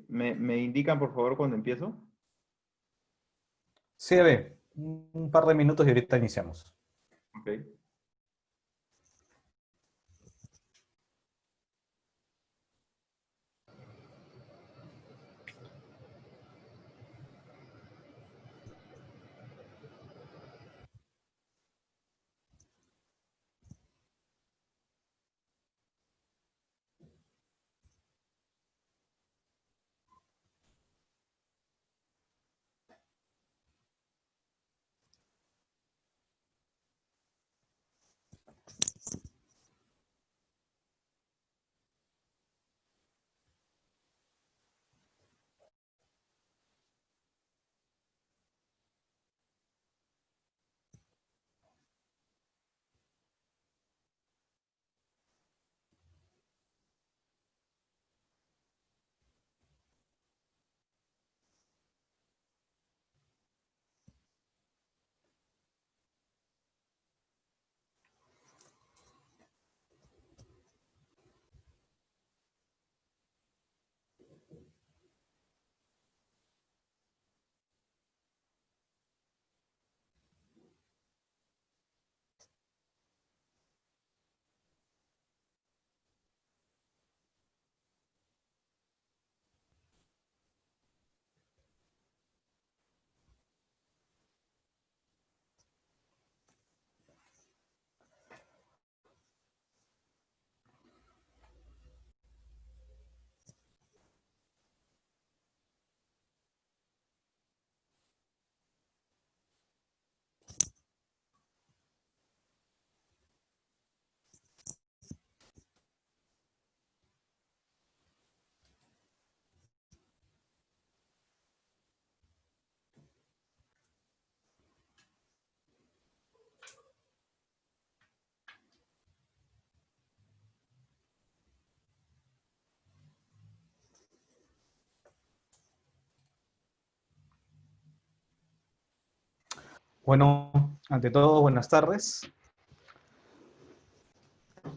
¿Me indican por favor cuando empiezo? Sí, ve, un par de minutos y ahorita iniciamos. Ok. Bueno, ante todo, buenas tardes.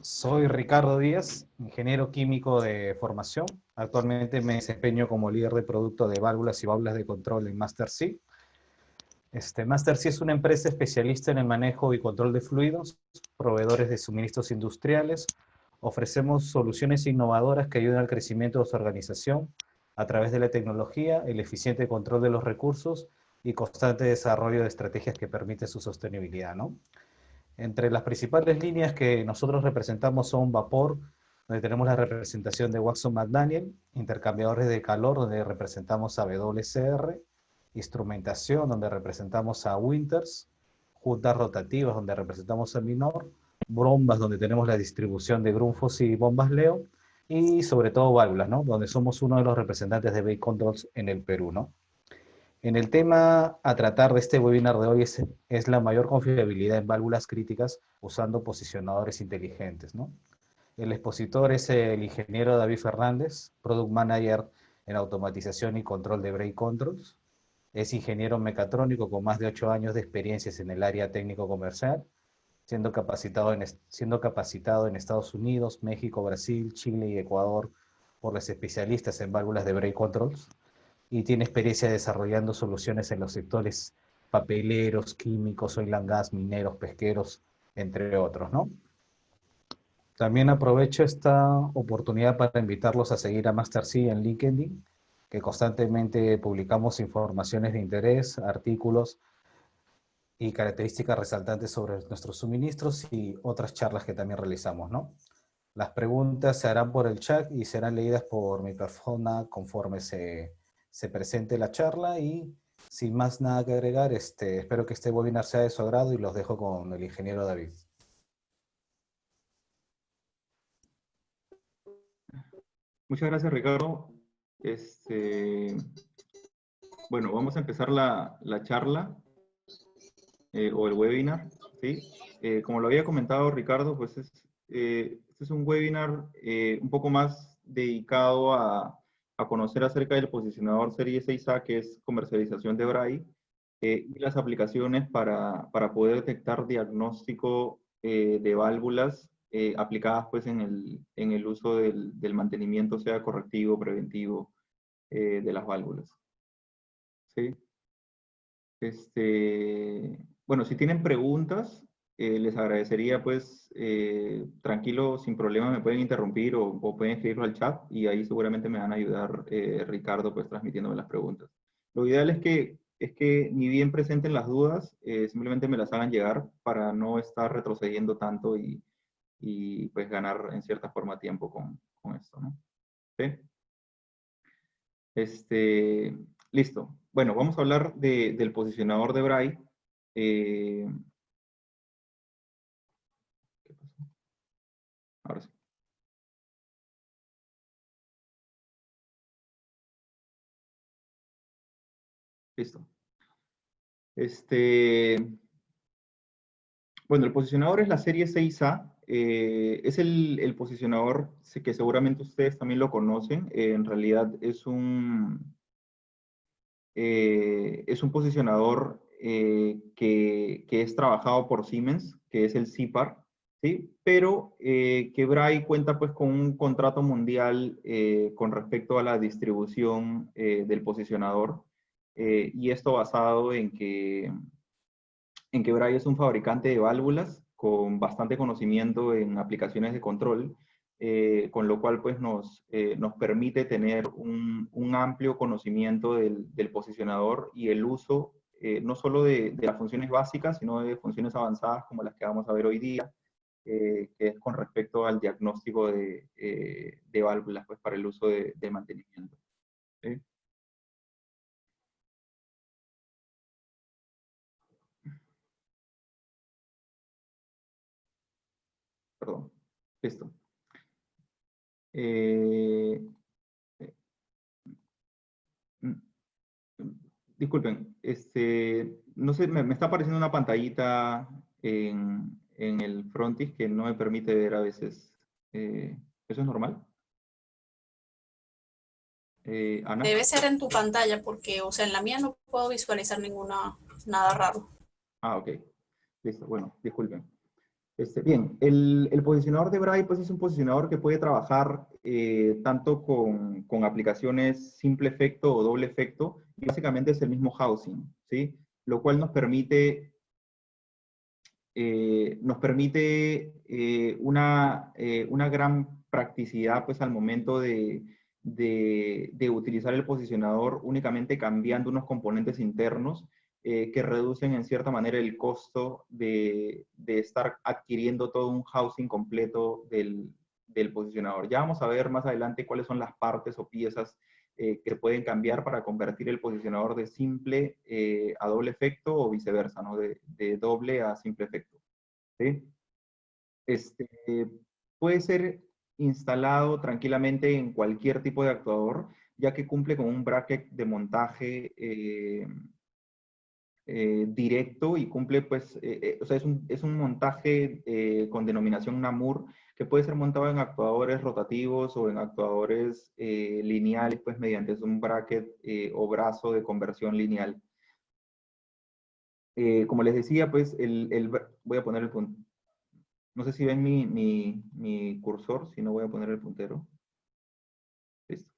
Soy Ricardo Díaz, ingeniero químico de formación. Actualmente me desempeño como líder de producto de válvulas y válvulas de control en Master C. Master C es una empresa especialista en el manejo y control de fluidos, proveedores de suministros industriales. Ofrecemos soluciones innovadoras que ayudan al crecimiento de su organización a través de la tecnología, el eficiente control de los recursos y constante desarrollo de estrategias que permiten su sostenibilidad, ¿no? Entre las principales líneas que nosotros representamos son vapor, donde tenemos la representación de Watson McDaniel, intercambiadores de calor, donde representamos a WCR, instrumentación, donde representamos a Winters, juntas rotativas, donde representamos a Minor, bombas, donde tenemos la distribución de Grundfos y bombas Leo, y sobre todo válvulas, ¿no? Donde somos uno de los representantes de Bay Controls en el Perú, ¿no? En el tema a tratar de este webinar de hoy es la mayor confiabilidad en válvulas críticas usando posicionadores inteligentes, ¿no? El expositor es el ingeniero David Fernández, Product Manager en automatización y control de Brake Controls. Es ingeniero mecatrónico con más de 8 años de experiencias en el área técnico-comercial, siendo capacitado en Estados Unidos, México, Brasil, Chile y Ecuador por los especialistas en válvulas de Brake Controls y tiene experiencia desarrollando soluciones en los sectores papeleros, químicos, oil and gas, mineros, pesqueros, entre otros, ¿no? También aprovecho esta oportunidad para invitarlos a seguir a Master C en LinkedIn, que constantemente publicamos informaciones de interés, artículos y características resaltantes sobre nuestros suministros y otras charlas que también realizamos, ¿no? Las preguntas se harán por el chat y serán leídas por mi persona conforme se presente la charla y sin más nada que agregar, espero que este webinar sea de su agrado y los dejo con el ingeniero David. Muchas gracias, Ricardo. Este, bueno, vamos a empezar la charla o el webinar, ¿sí? Como lo había comentado Ricardo, pues este es un webinar un poco más dedicado a conocer acerca del posicionador Serie 6A, que es comercialización de Braille, y las aplicaciones para poder detectar diagnóstico de válvulas aplicadas pues en el uso del mantenimiento, sea correctivo, preventivo, de las válvulas. ¿Sí? Bueno, si tienen preguntas, les agradecería pues, tranquilo, sin problema, me pueden interrumpir o pueden escribirlo al chat y ahí seguramente me van a ayudar Ricardo pues transmitiéndome las preguntas. Lo ideal es que ni bien presenten las dudas, simplemente me las hagan llegar para no estar retrocediendo tanto y pues ganar en cierta forma tiempo con esto, ¿no? ¿Sí? Listo. Bueno, vamos a hablar del posicionador de Bray. ¿Qué pasó? Ahora sí. Listo. Bueno, el posicionador es la serie 6A. Es el posicionador que seguramente ustedes también lo conocen. En realidad es un posicionador que es trabajado por Siemens, que es el CIPAR, ¿sí? Pero que Bray cuenta pues con un contrato mundial con respecto a la distribución del posicionador, y esto basado en que Bray es un fabricante de válvulas con bastante conocimiento en aplicaciones de control, con lo cual pues nos permite tener un amplio conocimiento del posicionador y el uso no solo de las funciones básicas, sino de funciones avanzadas como las que vamos a ver hoy día, que es con respecto al diagnóstico de válvulas pues, para el uso de mantenimiento. ¿Sí? Perdón. Listo. Eh, Disculpen, no sé, me está apareciendo una pantallita en el frontis que no me permite ver a veces. ¿Eso es normal? Ana. Debe ser en tu pantalla porque, o sea, en la mía no puedo visualizar nada raro. Ah, ok. Listo, bueno, disculpen. Bien, el posicionador de Bray pues, es un posicionador que puede trabajar tanto con aplicaciones simple efecto o doble efecto, y básicamente es el mismo housing, ¿sí? Lo cual nos permite una gran practicidad pues, al momento de utilizar el posicionador únicamente cambiando unos componentes internos que reducen en cierta manera el costo de estar adquiriendo todo un housing completo del posicionador. Ya vamos a ver más adelante cuáles son las partes o piezas que pueden cambiar para convertir el posicionador de simple a doble efecto o viceversa, ¿no? De doble a simple efecto. ¿Sí? Este, Puede ser instalado tranquilamente en cualquier tipo de actuador, ya que cumple con un bracket de montaje directo y cumple, pues, o sea, es un montaje con denominación Namur, que puede ser montado en actuadores rotativos o en actuadores lineales, pues, mediante un bracket o brazo de conversión lineal. Como les decía, pues, voy a poner el punto. No sé si ven mi cursor, si no voy a poner el puntero. Listo.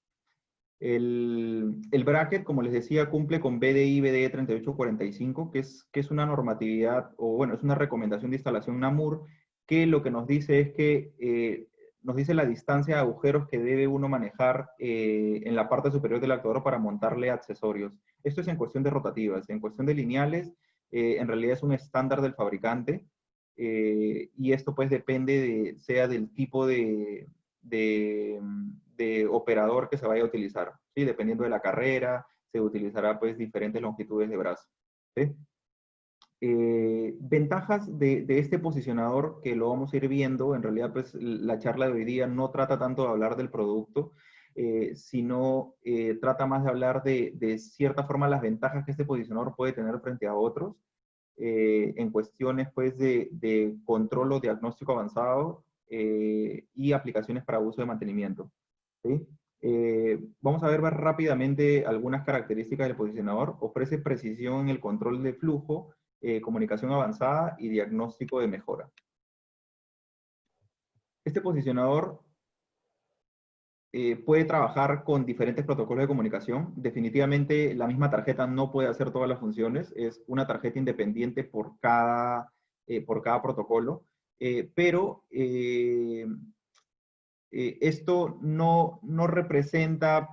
El bracket, como les decía, cumple con BDI BDE 3845, que es una normatividad, o bueno, es una recomendación de instalación NAMUR, que lo que nos dice es que nos dice la distancia de agujeros que debe uno manejar en la parte superior del actuador para montarle accesorios. Esto es en cuestión de rotativas. En cuestión de lineales, en realidad es un estándar del fabricante, y esto pues depende sea del tipo de operador que se vaya a utilizar, ¿sí? Dependiendo de la carrera, se utilizará pues diferentes longitudes de brazo, ¿sí? Ventajas de este posicionador que lo vamos a ir viendo, en realidad pues la charla de hoy día no trata tanto de hablar del producto, sino trata más de hablar de cierta forma las ventajas que este posicionador puede tener frente a otros, en cuestiones pues de control o diagnóstico avanzado y aplicaciones para uso de mantenimiento. ¿Sí? Vamos a ver rápidamente algunas características del posicionador. Ofrece precisión en el control de flujo, comunicación avanzada y diagnóstico de mejora. Este posicionador puede trabajar con diferentes protocolos de comunicación. Definitivamente la misma tarjeta no puede hacer todas las funciones. Es una tarjeta independiente por cada protocolo. Pero esto no representa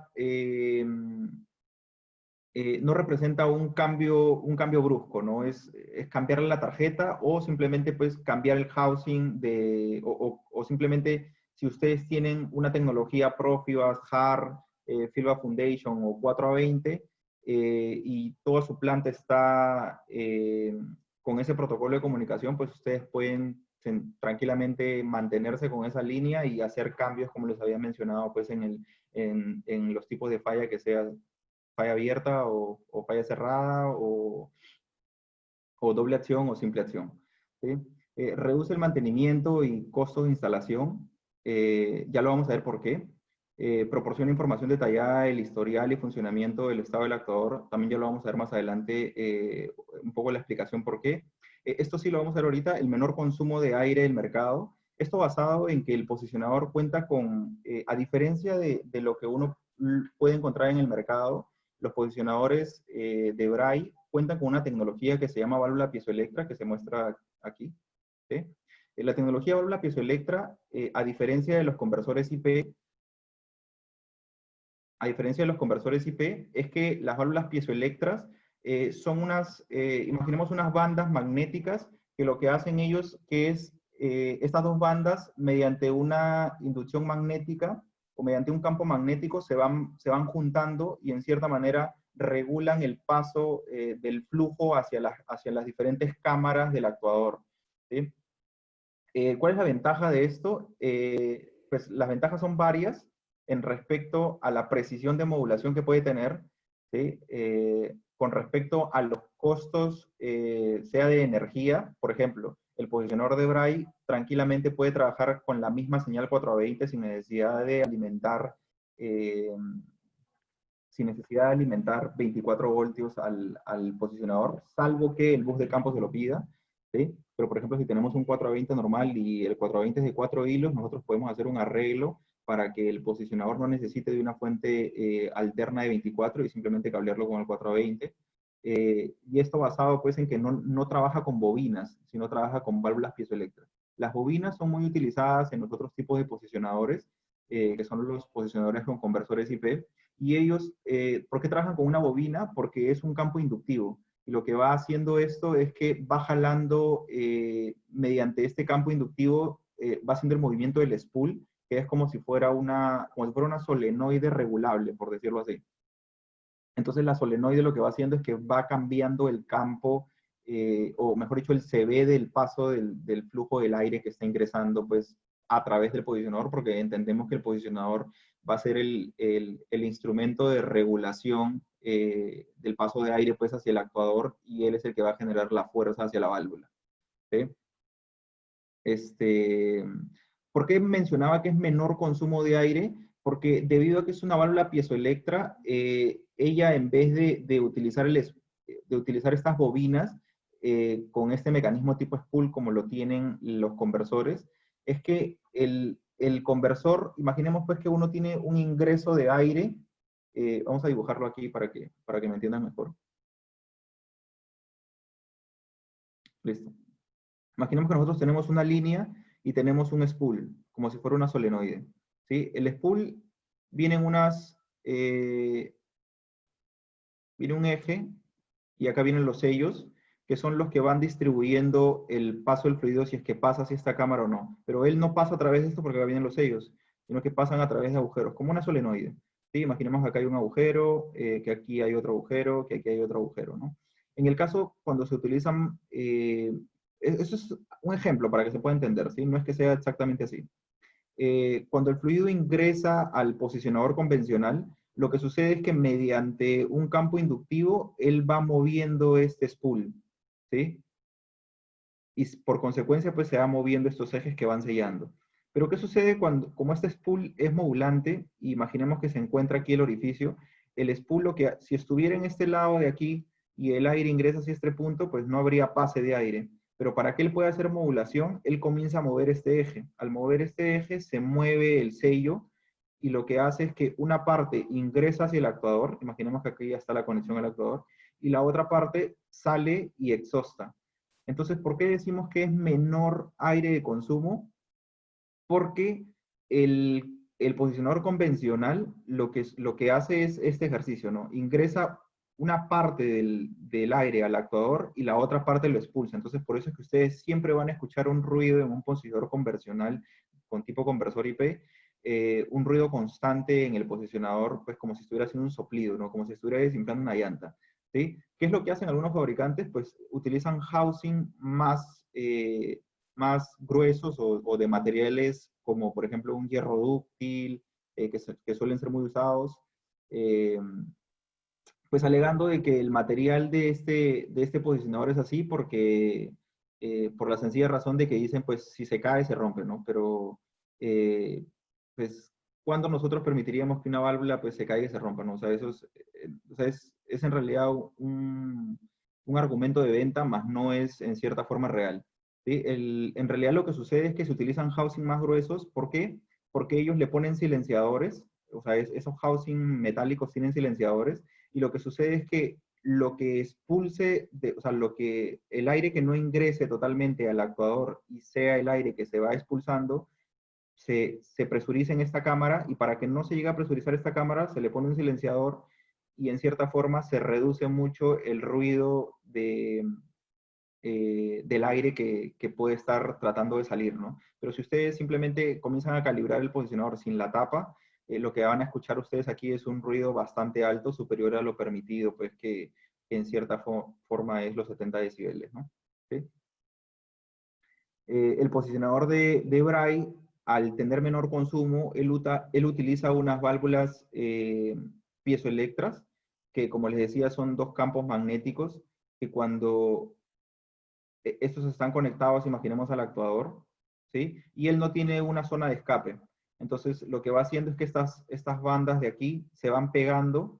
un cambio brusco, ¿no? Es cambiarle la tarjeta o simplemente pues cambiar el housing o simplemente si ustedes tienen una tecnología Profibus, HAR, Filba Foundation o 4A20 y toda su planta está con ese protocolo de comunicación, pues ustedes pueden tranquilamente mantenerse con esa línea y hacer cambios como les había mencionado pues en los tipos de falla que sea falla abierta o falla cerrada o doble acción o simple acción. ¿Sí? Reduce el mantenimiento y costos de instalación. Ya lo vamos a ver por qué. Proporciona información detallada del historial y funcionamiento del estado del actuador. También ya lo vamos a ver más adelante, un poco la explicación por qué. Esto sí lo vamos a ver ahorita, el menor consumo de aire del mercado. Esto basado en que el posicionador cuenta con, a diferencia de lo que uno puede encontrar en el mercado, los posicionadores de Braille cuentan con una tecnología que se llama válvula piezoelectra, que se muestra aquí. ¿Sí? La tecnología válvula piezoelectra, a diferencia de los conversores IP, es que las válvulas piezoelectras son imaginemos unas bandas magnéticas que lo que hacen ellos que es, estas dos bandas, mediante una inducción magnética o mediante un campo magnético, se van juntando y en cierta manera regulan el paso del flujo hacia las diferentes cámaras del actuador. ¿Sí? ¿Cuál es la ventaja de esto? Pues las ventajas son varias en respecto a la precisión de modulación que puede tener, ¿sí? Con respecto a los costos, sea de energía, por ejemplo, el posicionador de Braille tranquilamente puede trabajar con la misma señal 420 sin necesidad de alimentar 24 voltios al posicionador, salvo que el bus de campo se lo pida, ¿sí? Pero, por ejemplo, si tenemos un 420 normal y el 420 es de 4 hilos, nosotros podemos hacer un arreglo para que el posicionador no necesite de una fuente alterna de 24 y simplemente cablearlo con el 420. Y esto basado pues en que no trabaja con bobinas, sino trabaja con válvulas piezoeléctricas. Las bobinas son muy utilizadas en los otros tipos de posicionadores, que son los posicionadores con conversores IP, y ellos, ¿por qué trabajan con una bobina? Porque es un campo inductivo. Y lo que va haciendo esto es que va jalando mediante este campo inductivo, va haciendo el movimiento del spool, que es como si fuera una solenoide regulable, por decirlo así. Entonces la solenoide lo que va haciendo es que va cambiando el campo, o mejor dicho, el CV del paso del flujo del aire que está ingresando pues a través del posicionador, porque entendemos que el posicionador va a ser el instrumento de regulación del paso de aire pues hacia el actuador, y él es el que va a generar la fuerza hacia la válvula. ¿Sí? ¿Por qué mencionaba que es menor consumo de aire? Porque debido a que es una válvula piezoelectra, ella en vez de utilizar estas bobinas con este mecanismo tipo spool como lo tienen los conversores, es que el conversor, imaginemos pues que uno tiene un ingreso de aire, vamos a dibujarlo aquí para que me entiendan mejor. Listo. Imaginemos que nosotros tenemos una línea y tenemos un spool, como si fuera una solenoide. ¿Sí? El spool viene viene un eje, y acá vienen los sellos, que son los que van distribuyendo el paso del fluido, si es que pasa hacia esta cámara o no. Pero él no pasa a través de esto porque acá vienen los sellos, sino que pasan a través de agujeros, como una solenoide. ¿Sí? Imaginemos que acá hay un agujero, que aquí hay otro agujero, que aquí hay otro agujero, ¿no? En el caso, cuando se utilizan, eso es un ejemplo para que se pueda entender, ¿sí? No es que sea exactamente así. Cuando el fluido ingresa al posicionador convencional, lo que sucede es que mediante un campo inductivo, él va moviendo este spool, ¿sí? Y por consecuencia, pues se va moviendo estos ejes que van sellando. Pero ¿qué sucede como este spool es modulante? Imaginemos que se encuentra aquí el orificio. El spool, si estuviera en este lado de aquí y el aire ingresa hacia este punto, pues no habría pase de aire. Pero para que él pueda hacer modulación, él comienza a mover este eje. Al mover este eje, se mueve el sello y lo que hace es que una parte ingresa hacia el actuador, imaginemos que aquí ya está la conexión al actuador, y la otra parte sale y exhausta. Entonces, ¿por qué decimos que es menor aire de consumo? Porque el posicionador convencional lo que hace es este ejercicio, ¿no? Ingresa una parte del aire al actuador y la otra parte lo expulsa. Entonces, por eso es que ustedes siempre van a escuchar un ruido en un posicionador convencional con tipo conversor IP, un ruido constante en el posicionador, pues como si estuviera haciendo un soplido, ¿no? Como si estuviera desinflando una llanta, ¿sí? ¿Qué es lo que hacen algunos fabricantes? Pues utilizan housing más gruesos o de materiales como por ejemplo un hierro dúctil, que suelen ser muy usados, eh, pues alegando de que el material de este posicionador es así porque, por la sencilla razón de que dicen, pues si se cae, se rompe, ¿no? Pero, pues, ¿cuándo nosotros permitiríamos que una válvula pues se caiga y se rompa, ¿no? O sea, eso es, o sea, es en realidad un argumento de venta, más no es en cierta forma real. ¿Sí? En realidad lo que sucede es que se utilizan housing más gruesos. ¿Por qué? Porque ellos le ponen silenciadores, o sea, esos housing metálicos tienen silenciadores, y lo que sucede es que lo que expulse, o sea, el aire que no ingrese totalmente al actuador y sea el aire que se va expulsando, se presuriza en esta cámara, y para que no se llegue a presurizar esta cámara, se le pone un silenciador y en cierta forma se reduce mucho el ruido del aire que puede estar tratando de salir, ¿no? Pero si ustedes simplemente comienzan a calibrar el posicionador sin la tapa, lo que van a escuchar ustedes aquí es un ruido bastante alto, superior a lo permitido, pues que en cierta forma es los 70 decibeles, ¿no? ¿Sí? El posicionador de Braille, al tener menor consumo, él utiliza unas válvulas piezoelectras, que como les decía son dos campos magnéticos, que cuando estos están conectados, imaginemos al actuador, ¿sí? Y él no tiene una zona de escape. Entonces, lo que va haciendo es que estas bandas de aquí se van pegando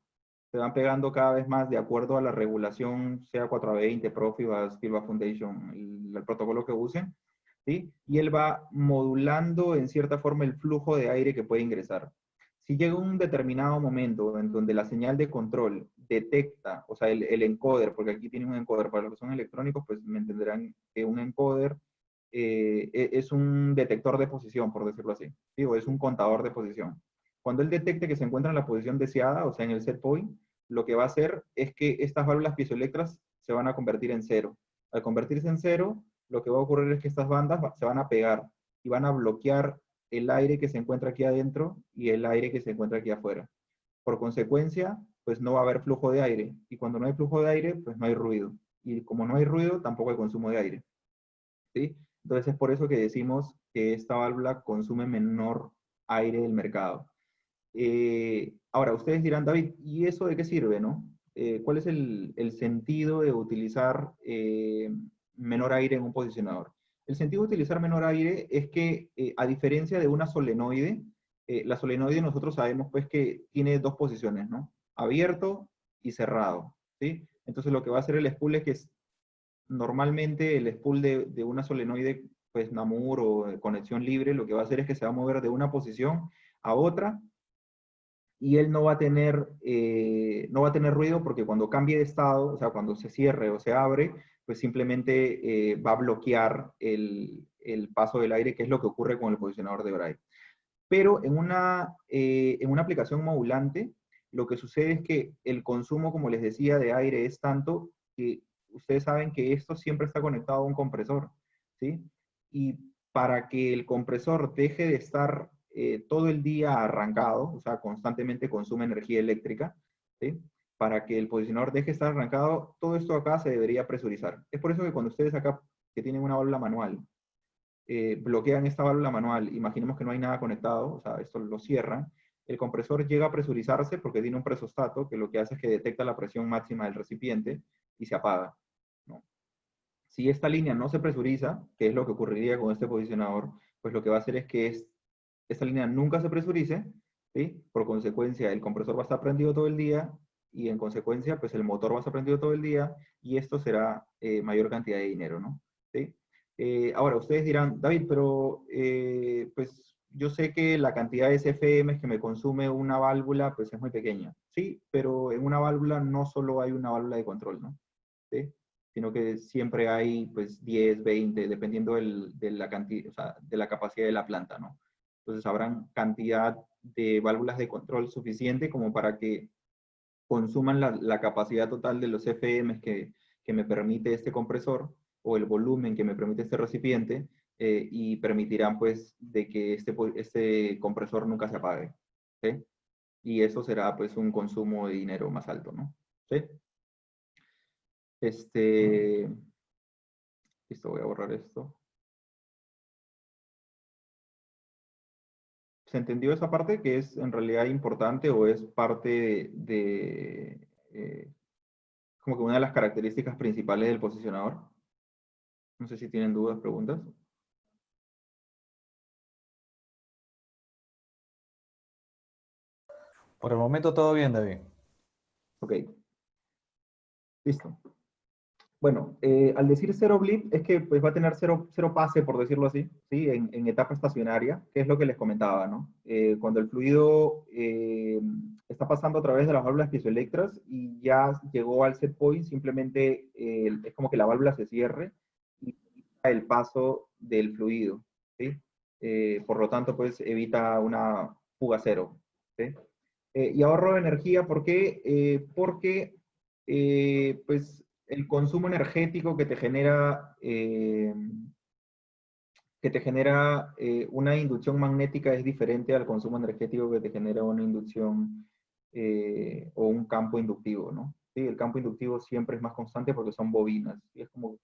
cada vez más de acuerdo a la regulación, sea 420, Profibus, Kilva Foundation, el protocolo que usen, ¿sí? Y él va modulando en cierta forma el flujo de aire que puede ingresar. Si llega un determinado momento en donde la señal de control detecta, o sea, el encoder, porque aquí tiene un encoder, para los que son electrónicos, pues me entenderán que un encoder es un detector de posición, por decirlo así, ¿sí? O es un contador de posición. Cuando él detecte que se encuentra en la posición deseada, o sea, en el set point, lo que va a hacer es que estas válvulas piezoeléctricas se van a convertir en cero. Al convertirse en cero, lo que va a ocurrir es que estas bandas se van a pegar y van a bloquear el aire que se encuentra aquí adentro y el aire que se encuentra aquí afuera. Por consecuencia, pues no va a haber flujo de aire. Y cuando no hay flujo de aire, pues no hay ruido. Y como no hay ruido, tampoco hay consumo de aire. ¿Sí? Entonces es por eso que decimos que esta válvula consume menor aire del mercado. Ahora, ustedes dirán, David, ¿y eso de qué sirve, no? ¿Cuál es el sentido de utilizar menor aire en un posicionador? El sentido de utilizar menor aire es que, a diferencia de una solenoide, la solenoide nosotros sabemos pues que tiene dos posiciones, ¿no? Abierto y cerrado, ¿sí? Entonces lo que va a hacer el spool es que normalmente el spool de una solenoide, pues Namur o de conexión libre, lo que va a hacer es que se va a mover de una posición a otra, y él no va a tener ruido porque cuando cambie de estado, o sea, cuando se cierre o se abre, pues simplemente va a bloquear el paso del aire, que es lo que ocurre con el posicionador de Braille. Pero en una aplicación modulante, lo que sucede es que el consumo, como les decía, de aire es tanto que ustedes saben que esto siempre está conectado a un compresor, ¿sí? Y para que el compresor deje de estar todo el día arrancado, o sea, constantemente consume energía eléctrica, ¿sí? Para que el posicionador deje de estar arrancado, todo esto acá se debería presurizar. Es por eso que cuando ustedes acá, que tienen una válvula manual, bloquean esta válvula manual, imaginemos que no hay nada conectado, o sea, esto lo cierran, el compresor llega a presurizarse porque tiene un presostato que lo que hace es que detecta la presión máxima del recipiente y se apaga, ¿no? Si esta línea no se presuriza, que es lo que ocurriría con este posicionador, pues lo que va a hacer es que esta línea nunca se presurice, ¿sí? Por consecuencia, el compresor va a estar prendido todo el día y en consecuencia, pues el motor va a estar prendido todo el día y esto será mayor cantidad de dinero, ¿no? ¿sí? Ahora, ustedes dirán, David, pero pues yo sé que la cantidad de CFM que me consume una válvula pues es muy pequeña. Sí, pero en una válvula no solo hay una válvula de control, ¿no? ¿Sí? Sino que siempre hay pues 10, 20, dependiendo de la cantidad, o sea, de la capacidad de la planta, ¿no? Entonces habrán cantidad de válvulas de control suficiente como para que consuman la capacidad total de los CFM que me permite este compresor o el volumen que me permite este recipiente y permitirán pues de que este compresor nunca se apague. ¿Sí? Y eso será pues un consumo de dinero más alto, ¿no? ¿Sí? Listo, voy a borrar esto. ¿Se entendió esa parte que es en realidad importante o es parte como que una de las características principales del posicionador? No sé si tienen dudas, preguntas. Por el momento todo bien, David. Ok, listo. Bueno, al decir cero blip es que pues, va a tener cero pase, por decirlo así, ¿sí? En etapa estacionaria, que es lo que les comentaba, ¿no? Cuando el fluido está pasando a través de las válvulas piezoelectras y ya llegó al set point, simplemente es como que la válvula se cierre y evita el paso del fluido, ¿sí? Por lo tanto, pues evita una fuga cero, ¿sí? Y ahorro de energía, ¿por qué? Porque pues el consumo energético que te genera una inducción magnética es diferente al consumo energético que te genera una inducción o un campo inductivo, ¿no? Sí, el campo inductivo siempre es más constante porque son bobinas, y es como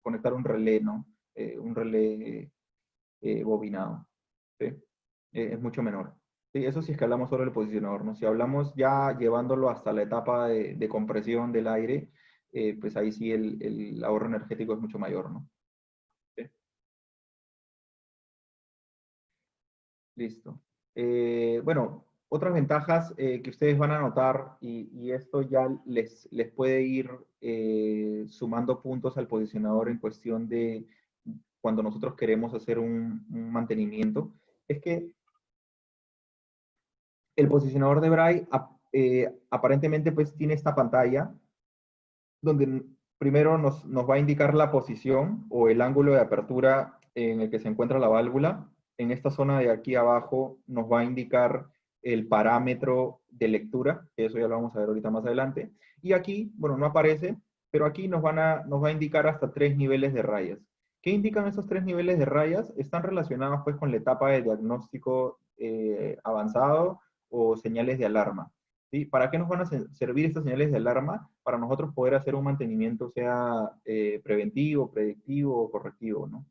conectar un relé, ¿no? Un relé bobinado, ¿sí? Es mucho menor. Sí, eso sí es que hablamos sobre el posicionador, ¿no? Si hablamos ya llevándolo hasta la etapa de compresión del aire, pues ahí sí el ahorro energético es mucho mayor, ¿no? ¿Sí? Listo. Bueno, otras ventajas que ustedes van a notar, y esto ya les puede ir sumando puntos al posicionador en cuestión de cuando nosotros queremos hacer un mantenimiento, es que el posicionador de Braille aparentemente pues tiene esta pantalla donde primero nos va a indicar la posición o el ángulo de apertura en el que se encuentra la válvula. En esta zona de aquí abajo nos va a indicar el parámetro de lectura, que eso ya lo vamos a ver ahorita más adelante. Y aquí, bueno, no aparece, pero aquí nos va a indicar hasta 3 niveles de rayas. ¿Qué indican esos 3 niveles de rayas? Están relacionados pues con la etapa de diagnóstico avanzado o señales de alarma. ¿Sí? ¿Para qué nos van a servir estas señales de alarma? Para nosotros poder hacer un mantenimiento, sea preventivo, predictivo o correctivo, ¿no?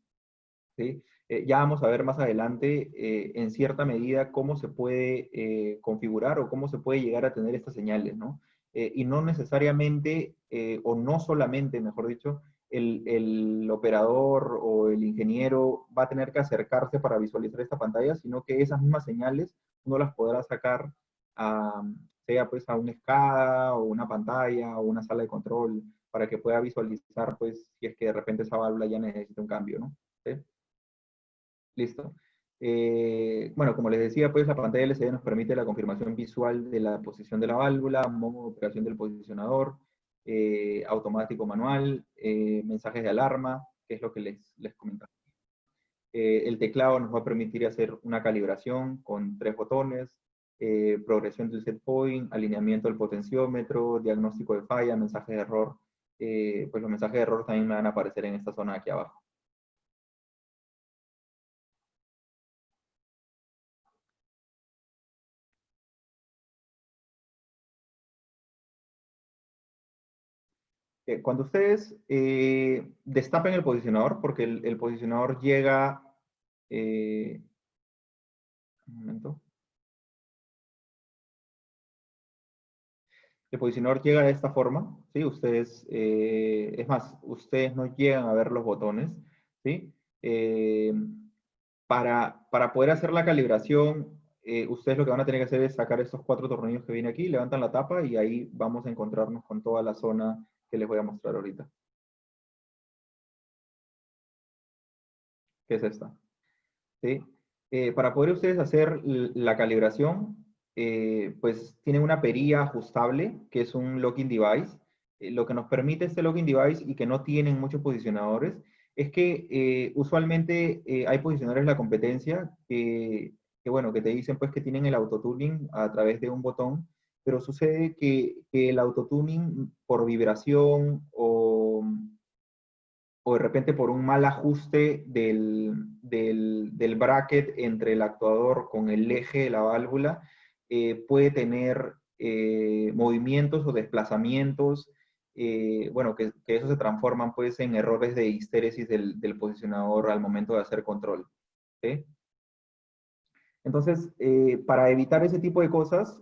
¿Sí? Ya vamos a ver más adelante, en cierta medida, cómo se puede configurar o cómo se puede llegar a tener estas señales, ¿no? Y no necesariamente, o no solamente, mejor dicho, el operador o el ingeniero va a tener que acercarse para visualizar esta pantalla, sino que esas mismas señales uno las podrá sacar a, sea pues a una SCADA o una pantalla o una sala de control para que pueda visualizar pues si es que de repente esa válvula ya necesita un cambio, ¿no? ¿Sí? Listo. Bueno, como les decía, pues la pantalla LCD nos permite la confirmación visual de la posición de la válvula, modo de operación del posicionador, automático manual, mensajes de alarma, que es lo que les comentaba. El teclado nos va a permitir hacer una calibración con 3 botones, progresión del set point, alineamiento del potenciómetro, diagnóstico de falla, mensajes de error. Pues los mensajes de error también me van a aparecer en esta zona de aquí abajo. Cuando ustedes destapen el posicionador, porque el posicionador llega, un momento, el posicionador llega de esta forma, ¿sí? Ustedes, es más, ustedes no llegan a ver los botones, ¿sí? Para poder hacer la calibración, ustedes lo que van a tener que hacer es sacar estos 4 tornillos que vienen aquí, levantan la tapa y ahí vamos a encontrarnos con toda la zona que les voy a mostrar ahorita. que es esta. ¿Sí? Para poder ustedes hacer la calibración, pues tienen una perilla ajustable, que es un locking device. Lo que nos permite este locking device y que no tienen muchos posicionadores, es que usualmente hay posicionadores en la competencia bueno, que te dicen pues que tienen el autotuning a través de un botón, pero sucede que el autotuning por vibración o de repente por un mal ajuste del bracket entre el actuador con el eje de la válvula, puede tener movimientos o desplazamientos, bueno, que eso se transforman pues en errores de histéresis del posicionador al momento de hacer control. ¿Sí? Entonces, para evitar ese tipo de cosas,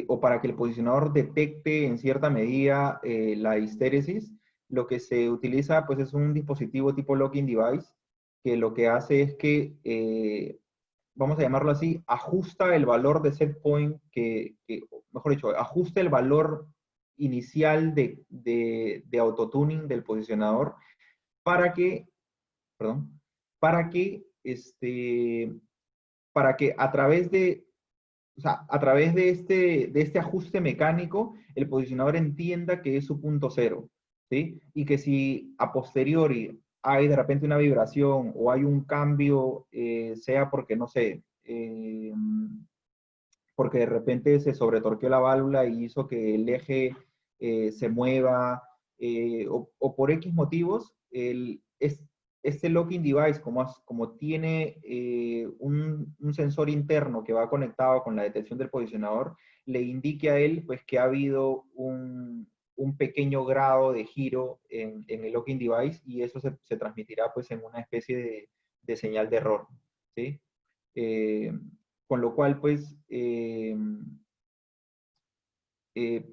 o para que el posicionador detecte en cierta medida la histéresis, lo que se utiliza pues es un dispositivo tipo locking device, que lo que hace es que, vamos a llamarlo así, ajusta el valor de set point, mejor dicho, ajusta el valor inicial de autotuning del posicionador para que, perdón, para que a través de, o sea, a través de este ajuste mecánico, el posicionador entienda que es su punto cero, ¿sí? Y que si a posteriori hay de repente una vibración o hay un cambio, sea porque, no sé, porque de repente se sobretorqueó la válvula y hizo que el eje se mueva, o por X motivos, este locking device, como tiene un sensor interno que va conectado con la detección del posicionador, le indique a él pues, que ha habido un pequeño grado de giro en el locking device y eso se transmitirá pues, en una especie de señal de error. ¿Sí? Eh, con lo cual, pues,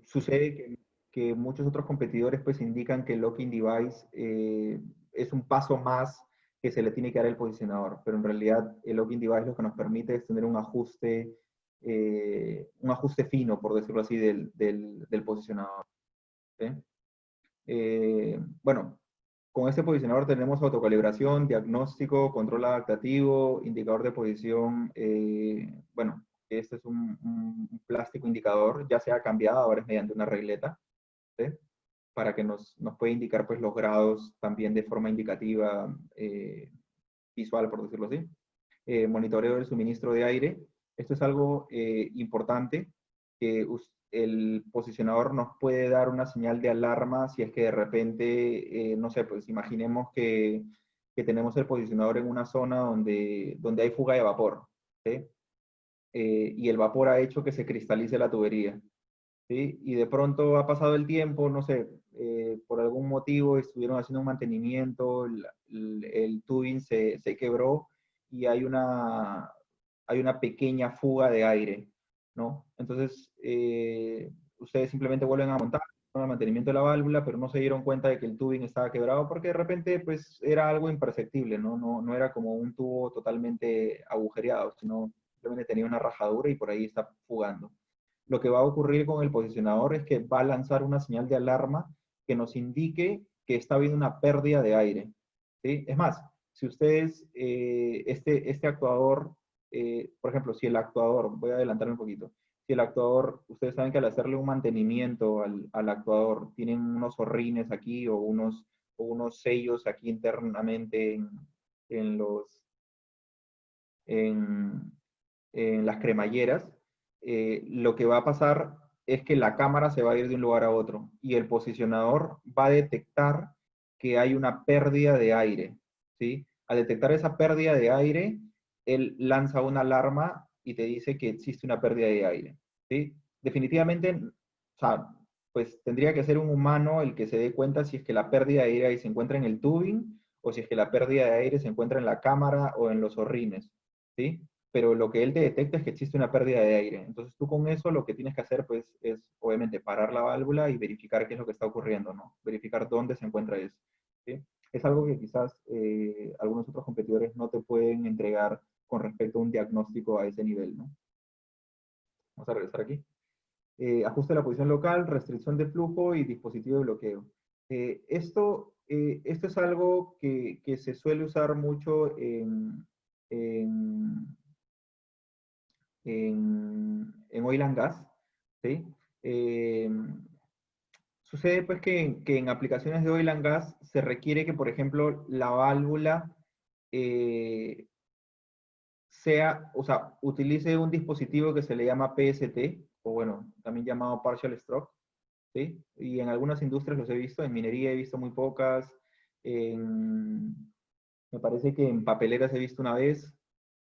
sucede que muchos otros competidores pues indican que el locking device es un paso más que se le tiene que dar al posicionador, pero en realidad el locking device lo que nos permite es tener un ajuste fino, por decirlo así, del posicionador. ¿Sí? Bueno, con este posicionador tenemos autocalibración, diagnóstico, control adaptativo, indicador de posición. Bueno, este es un plástico indicador, ya se ha cambiado, ahora es mediante una regleta, ¿sí? Para que nos pueda indicar pues, los grados también de forma indicativa, visual, por decirlo así. Monitoreo del suministro de aire. Esto es algo importante, que el posicionador nos puede dar una señal de alarma si es que de repente, no sé, pues imaginemos que tenemos el posicionador en una zona donde hay fuga de vapor, ¿sí? Y el vapor ha hecho que se cristalice la tubería, ¿sí? Y de pronto ha pasado el tiempo, no sé, por algún motivo estuvieron haciendo un mantenimiento, el tubing se quebró y hay una pequeña fuga de aire, ¿no? Entonces, ustedes simplemente vuelven a montar el mantenimiento de la válvula, pero no se dieron cuenta de que el tubing estaba quebrado porque de repente, pues, era algo imperceptible, ¿no? No era como un tubo totalmente agujereado, sino simplemente tenía una rajadura y por ahí está fugando. Lo que va a ocurrir con el posicionador es que va a lanzar una señal de alarma que nos indique que está habiendo una pérdida de aire, ¿sí? Es más, si ustedes, este actuador, por ejemplo, si el actuador, voy a adelantarme un poquito, si el actuador, ustedes saben que al hacerle un mantenimiento al actuador, tienen unos zorrines aquí o unos sellos aquí internamente en los, en, en las cremalleras, lo que va a pasar es que la cámara se va a ir de un lugar a otro y el posicionador va a detectar que hay una pérdida de aire, ¿sí? Al detectar esa pérdida de aire, él lanza una alarma y te dice que existe una pérdida de aire, ¿sí? Definitivamente, o sea, pues tendría que ser un humano el que se dé cuenta si es que la pérdida de aire se encuentra en el tubing o si es que la pérdida de aire se encuentra en la cámara o en los horrines, ¿sí? Pero lo que él te detecta es que existe una pérdida de aire. Entonces tú con eso lo que tienes que hacer pues es obviamente parar la válvula y verificar qué es lo que está ocurriendo, ¿no? Verificar dónde se encuentra eso, ¿sí? Es algo que quizás algunos otros competidores no te pueden entregar con respecto a un diagnóstico a ese nivel, ¿no? Vamos a regresar aquí. Ajuste de la posición local, restricción de flujo y dispositivo de bloqueo. Esto es algo que se suele usar mucho en oil and gas, ¿sí? Eh, Sucede pues que en aplicaciones de oil and gas se requiere que, por ejemplo, la válvula eh, o sea, utilice un dispositivo que se le llama PST, o bueno, también llamado Partial Stroke, ¿sí? Y en algunas industrias los he visto, en minería he visto muy pocas, me parece que en papeleras he visto una vez,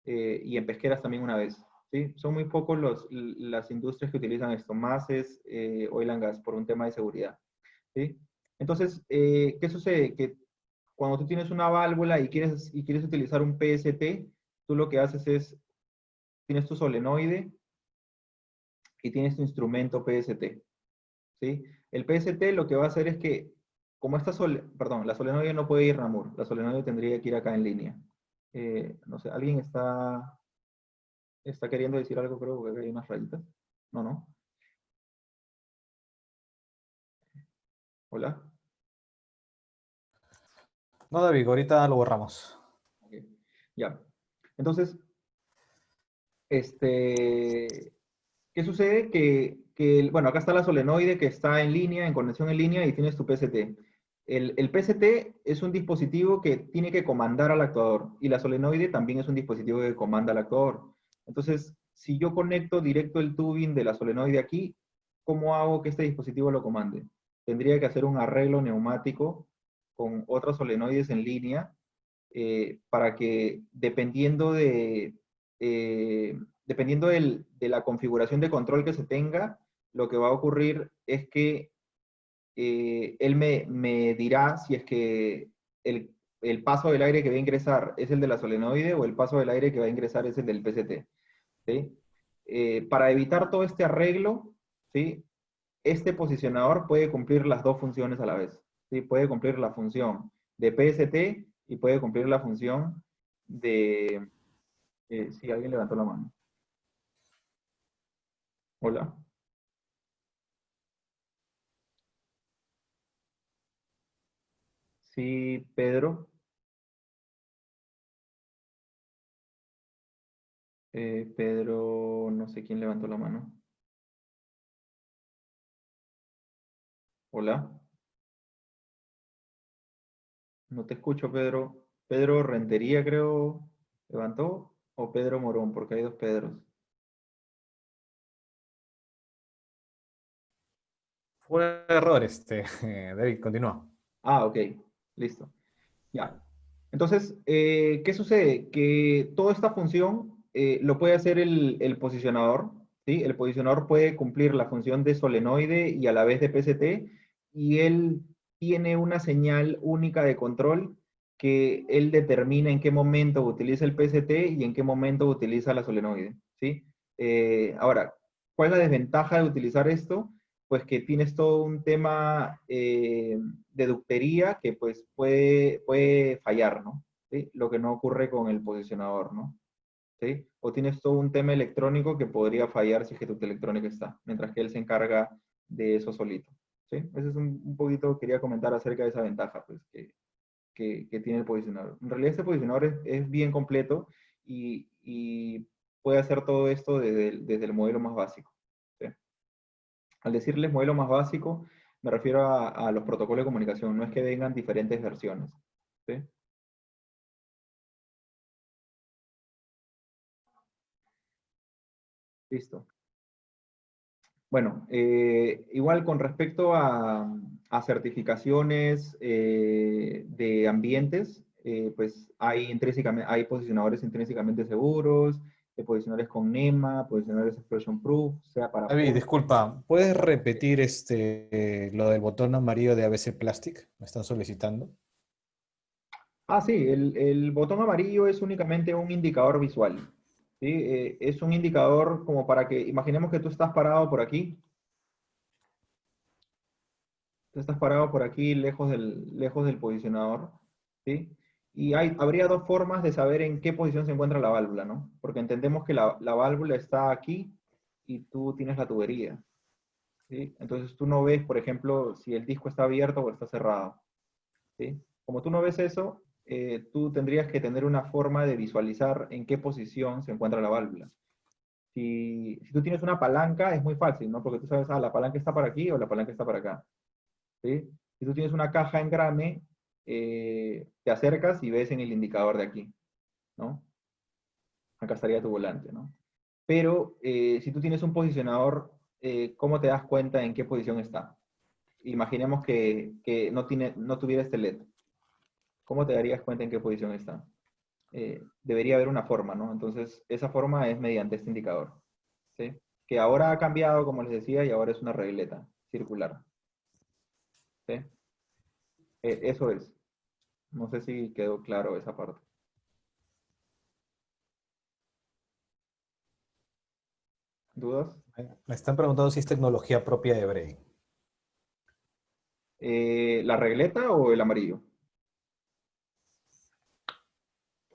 y en pesqueras también una vez, ¿sí? Son muy pocos las industrias que utilizan esto, más es oil and gas por un tema de seguridad, ¿sí? Entonces, ¿qué sucede? Que cuando tú tienes una válvula y quieres utilizar un PST, tú lo que haces es, tienes tu solenoide y tienes tu instrumento PST, ¿sí? El PST lo que va a hacer es que, como perdón, la solenoide no puede ir Ramur, la solenoide tendría que ir acá en línea. No sé, ¿alguien está queriendo decir algo? Creo que hay unas rayitas. No, no. Hola. No, David, ahorita lo borramos. Ok. Ya. Entonces, ¿qué sucede? Bueno, acá está la solenoide que está en línea, en conexión en línea, y tienes tu PST. El PST es un dispositivo que tiene que comandar al actuador, y la solenoide también es un dispositivo que comanda al actuador. Entonces, si yo conecto directo el tubing de la solenoide aquí, ¿cómo hago que este dispositivo lo comande? Tendría que hacer un arreglo neumático con otras solenoides en línea, para que dependiendo de la configuración de control que se tenga, lo que va a ocurrir es que él me dirá si es que el paso del aire que va a ingresar es el de la solenoide o el paso del aire que va a ingresar es el del PCT, ¿sí? Para evitar todo este arreglo, ¿sí? Este posicionador puede cumplir las dos funciones a la vez, ¿sí? Puede cumplir la función de PST y puede cumplir la función de... si alguien levantó la mano. Hola. Sí, Pedro. Pedro, no sé quién levantó la mano. Hola. No te escucho, Pedro. Pedro Rentería, creo, levantó. O Pedro Morón, porque hay dos Pedros. Fue un error, David, continúa. Ah, ok. Listo. Ya. Entonces, ¿qué sucede? Que toda esta función lo puede hacer el posicionador, ¿sí? El posicionador puede cumplir la función de solenoide y a la vez de PST, y él tiene una señal única de control que él determina en qué momento utiliza el PST y en qué momento utiliza la solenoide, ¿sí? Ahora, ¿cuál es la desventaja de utilizar esto? Pues que tienes todo un tema de ductería que pues puede fallar, ¿no? ¿Sí? Lo que no ocurre con el posicionador, ¿no? ¿Sí? O tienes todo un tema electrónico que podría fallar si es que tu electrónica está, mientras que él se encarga de eso solito, ¿sí? Ese es un poquito, quería comentar acerca de esa ventaja, pues, que tiene el posicionador. En realidad este posicionador es bien completo y puede hacer todo esto desde el modelo más básico, ¿sí? Al decirles modelo más básico, me refiero a los protocolos de comunicación, no es que vengan diferentes versiones, ¿sí? Listo. Bueno, igual con respecto a certificaciones de ambientes, pues hay posicionadores intrínsecamente seguros, posicionadores con NEMA, posicionadores explosion proof, sea para David, polvo. disculpa, ¿puedes repetir lo del botón amarillo de ABC Plastic? Me están solicitando. Ah, sí, el botón amarillo es únicamente un indicador visual, ¿sí? Es un indicador como para que, imaginemos que tú estás parado por aquí, tú estás parado por aquí lejos del posicionador, ¿sí? Y habría dos formas de saber en qué posición se encuentra la válvula, ¿no? Porque entendemos que la válvula está aquí y tú tienes la tubería. ¿sí? Entonces tú no ves, por ejemplo, si el disco está abierto o está cerrado, ¿sí? Como tú no ves eso, tú tendrías que tener una forma de visualizar en qué posición se encuentra la válvula. Si tú tienes una palanca, es muy fácil, ¿no? Porque tú sabes, la palanca está para aquí o la palanca está para acá, ¿sí? Si tú tienes una caja en grame, te acercas y ves en el indicador de aquí, ¿no? Acá estaría tu volante, ¿no? Pero si tú tienes un posicionador, ¿cómo te das cuenta en qué posición está? Imaginemos que no tuviera este LED. ¿Cómo te darías cuenta en qué posición está? Debería haber una forma, ¿no? Entonces, esa forma es mediante este indicador, ¿sí? Que ahora ha cambiado, como les decía, y ahora es una regleta circular, ¿sí? Eso es. No sé si quedó claro esa parte. ¿Dudas? Me están preguntando si es tecnología propia de Brain. ¿La regleta o el amarillo?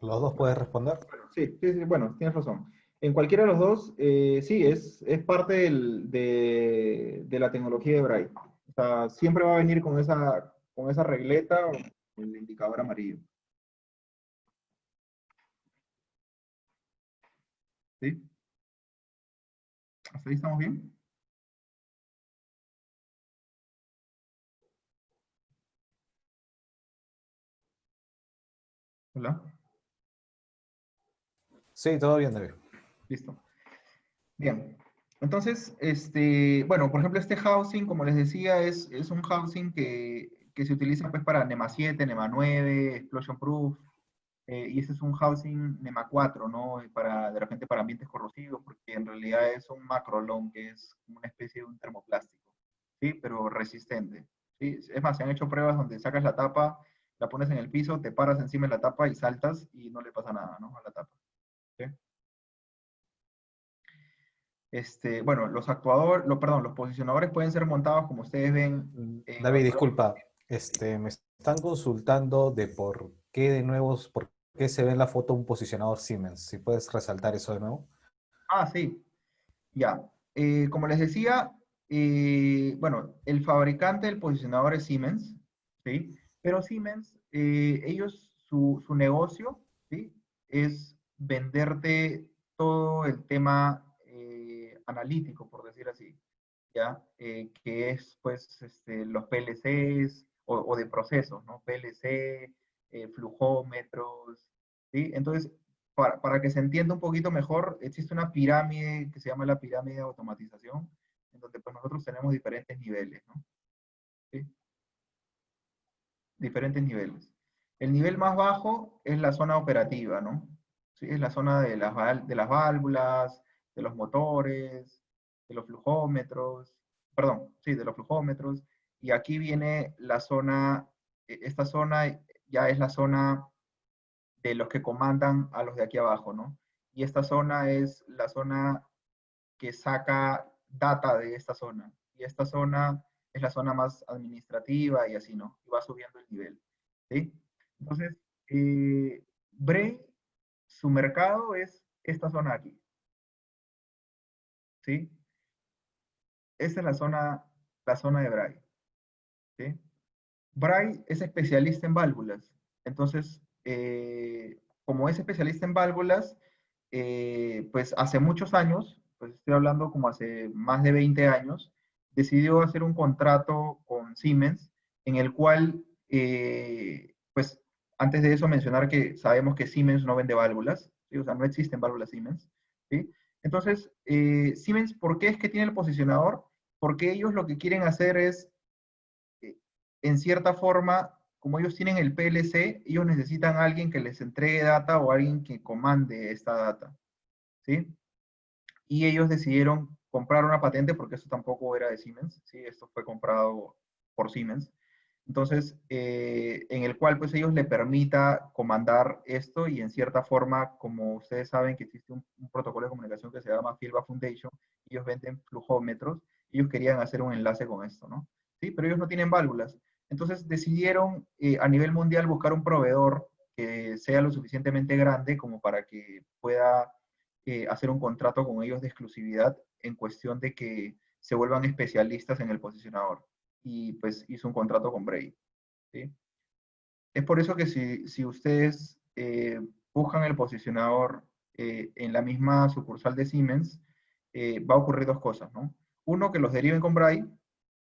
¿Los dos puedes responder? Bueno, sí, sí, sí, bueno, tienes razón. En cualquiera de los dos, sí, es parte de la tecnología de Braille. O sea, siempre va a venir con esa regleta o el indicador amarillo. ¿Sí? ¿Hasta ahí estamos bien? Hola. Sí, todo bien, David. Listo. Bien. Entonces, bueno, por ejemplo, este housing, como les decía, es un housing que se utiliza pues para NEMA 7, NEMA 9, Explosion Proof, y este es un housing NEMA 4, ¿no? De repente para ambientes corrosivos, porque en realidad es un macrolón, que es como una especie de un termoplástico, ¿sí? Pero resistente, ¿sí? Es más, se han hecho pruebas donde sacas la tapa, la pones en el piso, te paras encima de la tapa y saltas y no le pasa nada, ¿no? A la tapa, ¿sí? Bueno, perdón, los posicionadores pueden ser montados, como ustedes ven, en David, algunos. disculpa. Me están consultando de por qué de nuevo, por qué se ve en la foto un posicionador Siemens. Si puedes resaltar eso de nuevo. Ah, sí, ya. Como les decía, bueno, el fabricante del posicionador es Siemens, ¿sí? Pero Siemens, su negocio, ¿sí? Es venderte todo el tema analítico, por decir así, ¿ya? Que es, pues, los PLCs o de procesos, ¿no? PLC, flujómetros, ¿sí? Entonces, para que se entienda un poquito mejor, existe una pirámide que se llama la pirámide de automatización, en donde pues nosotros tenemos diferentes niveles, ¿no? ¿Sí? Diferentes niveles. El nivel más bajo es la zona operativa, ¿no? ¿Sí? Es la zona de las válvulas, de los motores, de los flujómetros, perdón, sí, de los flujómetros. Y aquí viene la zona, esta zona ya es la zona de los que comandan a los de aquí abajo, ¿no? Y esta zona es la zona que saca data de esta zona. Y esta zona es la zona más administrativa y así, ¿no? Y va subiendo el nivel, ¿sí? Entonces, Bray, su mercado es esta zona aquí, ¿sí? Esa es la zona de Bray, ¿sí? Bray es especialista en válvulas. Entonces, como es especialista en válvulas, pues hace muchos años, pues estoy hablando como hace más de 20 años, decidió hacer un contrato con Siemens en el cual, pues antes de eso mencionar que sabemos que Siemens no vende válvulas, ¿sí? O sea, no existen válvulas Siemens, ¿sí? Entonces, Siemens, ¿por qué es que tiene el posicionador? Porque ellos lo que quieren hacer es eh, en cierta forma, como ellos tienen el PLC, ellos necesitan a alguien que les entregue data o alguien que comande esta data, ¿sí? Y ellos decidieron comprar una patente porque eso tampoco era de Siemens, ¿sí? Esto fue comprado por Siemens. Entonces, en el cual pues ellos le permita comandar esto y en cierta forma, como ustedes saben que existe un protocolo de comunicación que se llama Filba Foundation, ellos venden flujómetros, ellos querían hacer un enlace con esto, ¿no? Sí, pero ellos no tienen válvulas. Entonces decidieron a nivel mundial buscar un proveedor que sea lo suficientemente grande como para que pueda hacer un contrato con ellos de exclusividad en cuestión de que se vuelvan especialistas en el posicionador. Y pues hizo un contrato con Bray, ¿sí? Es por eso que si ustedes buscan el posicionador en la misma sucursal de Siemens, va a ocurrir dos cosas, ¿no? Uno, que los deriven con Bray,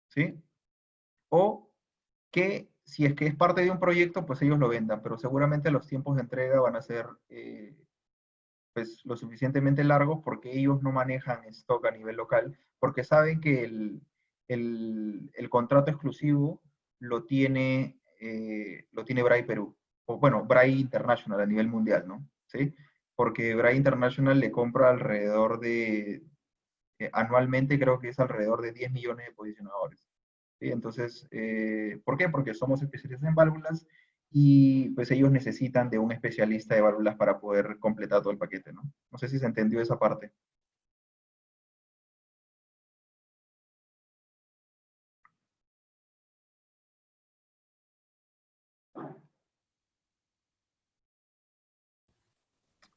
¿sí? O que si es que es parte de un proyecto, pues ellos lo vendan, pero seguramente los tiempos de entrega van a ser pues lo suficientemente largos porque ellos no manejan stock a nivel local, porque saben que el contrato exclusivo lo tiene Bray Perú, o bueno, Bray International a nivel mundial, ¿no? ¿Sí? Porque Bray International le compra alrededor de, anualmente creo que es alrededor de 10 millones de posicionadores. ¿Sí? Entonces, ¿por qué? Porque somos especialistas en válvulas y pues ellos necesitan de un especialista de válvulas para poder completar todo el paquete, ¿no? No sé si se entendió esa parte.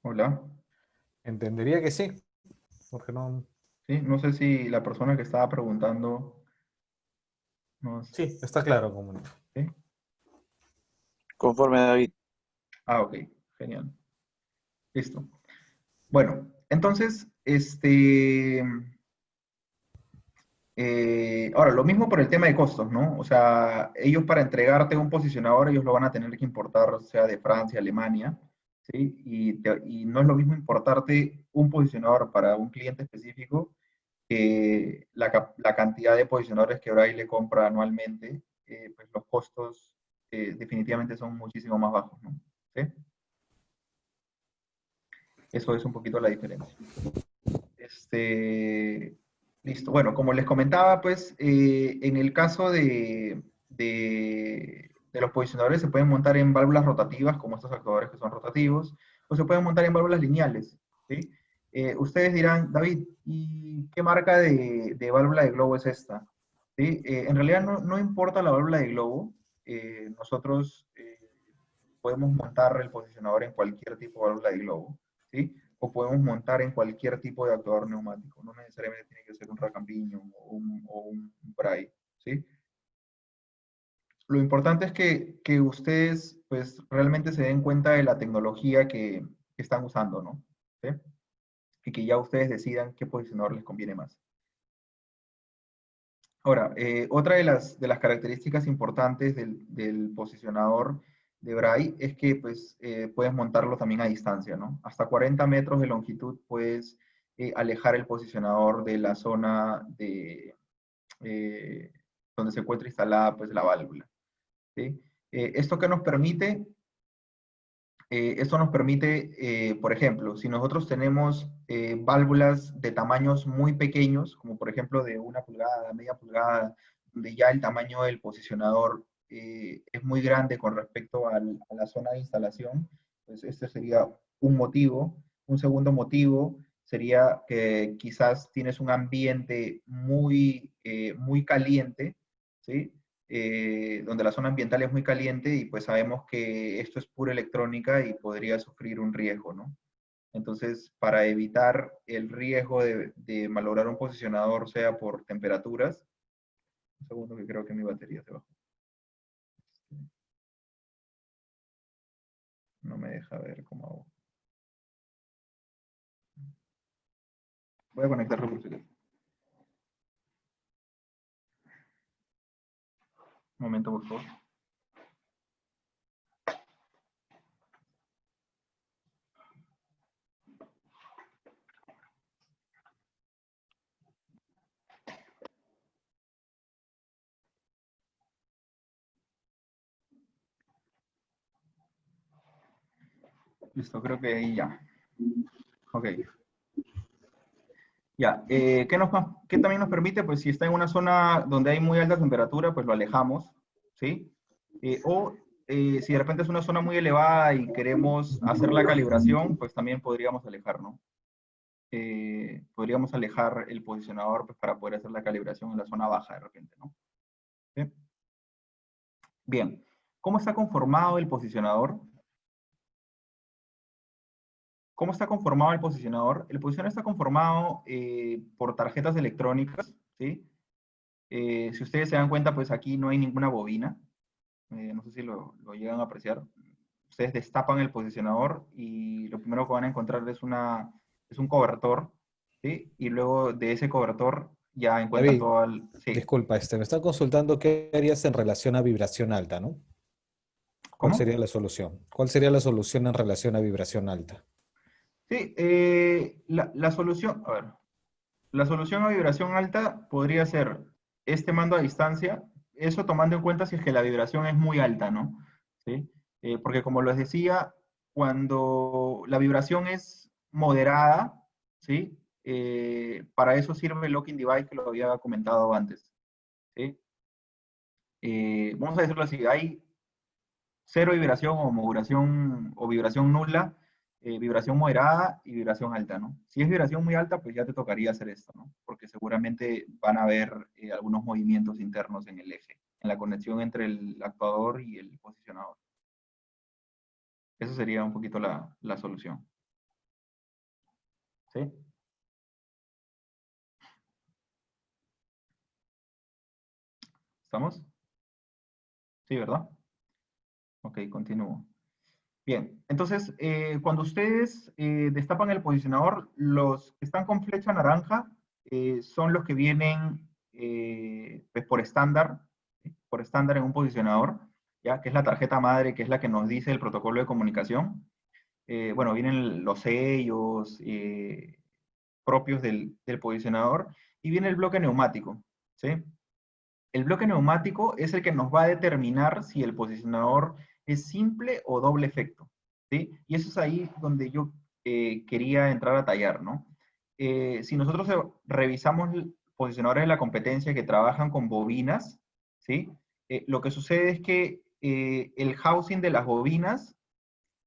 Hola. Entendería que sí, porque no... ¿Sí? No sé si la persona que estaba preguntando nos... Sí, está claro, comunidad. ¿Sí? Conforme, David. Ah, ok. Genial. Listo. Bueno, entonces, ahora, lo mismo por el tema de costos, ¿no? O sea, ellos para entregarte un posicionador, ellos lo van a tener que importar, sea de Francia, Alemania, ¿sí? Y no es lo mismo importarte un posicionador para un cliente específico que la cantidad de posicionadores que Braille le compra anualmente, pues los costos definitivamente son muchísimo más bajos, ¿no? ¿Sí? Eso es un poquito la diferencia. Listo. Bueno, como les comentaba, pues en el caso de los posicionadores se pueden montar en válvulas rotativas, como estos actuadores que son rotativos, o se pueden montar en válvulas lineales, ¿sí? Ustedes dirán, David, ¿y qué marca de válvula de globo es esta? ¿Sí? En realidad no importa la válvula de globo, nosotros podemos montar el posicionador en cualquier tipo de válvula de globo, ¿sí? O podemos montar en cualquier tipo de actuador neumático, no necesariamente tiene que ser un Racampiño o un Bray, ¿sí? Lo importante es que ustedes pues realmente se den cuenta de la tecnología que están usando, ¿no? ¿Sí? Y que ya ustedes decidan qué posicionador les conviene más. Ahora, otra de las características importantes del posicionador de Bray es que pues, puedes montarlo también a distancia, ¿no? Hasta 40 metros de longitud puedes alejar el posicionador de la zona eh, donde se encuentra instalada pues, la válvula, ¿sí? ¿Esto qué nos permite? Esto nos permite, por ejemplo, si nosotros tenemos válvulas de tamaños muy pequeños, como por ejemplo de 1 pulgada, media pulgada, donde ya el tamaño del posicionador es muy grande con respecto a la zona de instalación, pues este sería un motivo. Un segundo motivo sería que quizás tienes un ambiente muy caliente, ¿sí? Donde la zona ambiental es muy caliente y pues sabemos que esto es pura electrónica y podría sufrir un riesgo, ¿no? Entonces, para evitar el riesgo de malograr un posicionador, sea por temperaturas, un segundo que creo que mi batería se bajó. No me deja ver cómo hago. Voy a conectarlo por si acaso. Un momento, por favor. Listo, creo que ahí ya. Ok. Ya, ¿qué también nos permite? Pues si está en una zona donde hay muy alta temperatura, pues lo alejamos, ¿sí? Si de repente es una zona muy elevada y queremos hacer la calibración, pues también podríamos alejar, ¿no? Podríamos alejar el posicionador pues, para poder hacer la calibración en la zona baja de repente, ¿no? ¿Sí? Bien, ¿cómo está conformado el posicionador? ¿Cómo está conformado el posicionador? El posicionador está conformado por tarjetas electrónicas, ¿sí? Si ustedes se dan cuenta, pues aquí no hay ninguna bobina. No sé si lo llegan a apreciar. Ustedes destapan el posicionador y lo primero que van a encontrar es un cobertor, ¿sí? Y luego de ese cobertor ya encuentran David, todo el... Sí. disculpa, me está consultando qué harías en relación a vibración alta, ¿no? ¿Cuál ¿Cómo? sería la solución? ¿Cuál sería la solución en relación a vibración alta? Sí, la solución, a ver, la solución a vibración alta podría ser este mando a distancia, eso tomando en cuenta si es que la vibración es muy alta, ¿no? ¿Sí? Porque como les decía, cuando la vibración es moderada, ¿sí? Para eso sirve el locking device que lo había comentado antes, ¿sí? Vamos a decirlo así, hay cero vibración o modulación o vibración nula, vibración moderada y vibración alta, ¿no? Si es vibración muy alta, pues ya te tocaría hacer esto, ¿no? Porque seguramente van a haber algunos movimientos internos en el eje, en la conexión entre el actuador y el posicionador. Eso sería un poquito la solución. ¿Sí? ¿Estamos? Sí, ¿verdad? Ok, continúo. Bien, entonces, cuando ustedes destapan el posicionador, los que están con flecha naranja son los que vienen pues por estándar en un posicionador, ¿ya? Que es la tarjeta madre, que es la que nos dice el protocolo de comunicación. Bueno, vienen los sellos propios del posicionador y viene el bloque neumático, ¿sí? El bloque neumático es el que nos va a determinar si el posicionador es simple o doble efecto, ¿sí? Y eso es ahí donde yo quería entrar a tallar, ¿no? Si nosotros revisamos posicionadores de la competencia que trabajan con bobinas, ¿sí? Lo que sucede es que el housing de las bobinas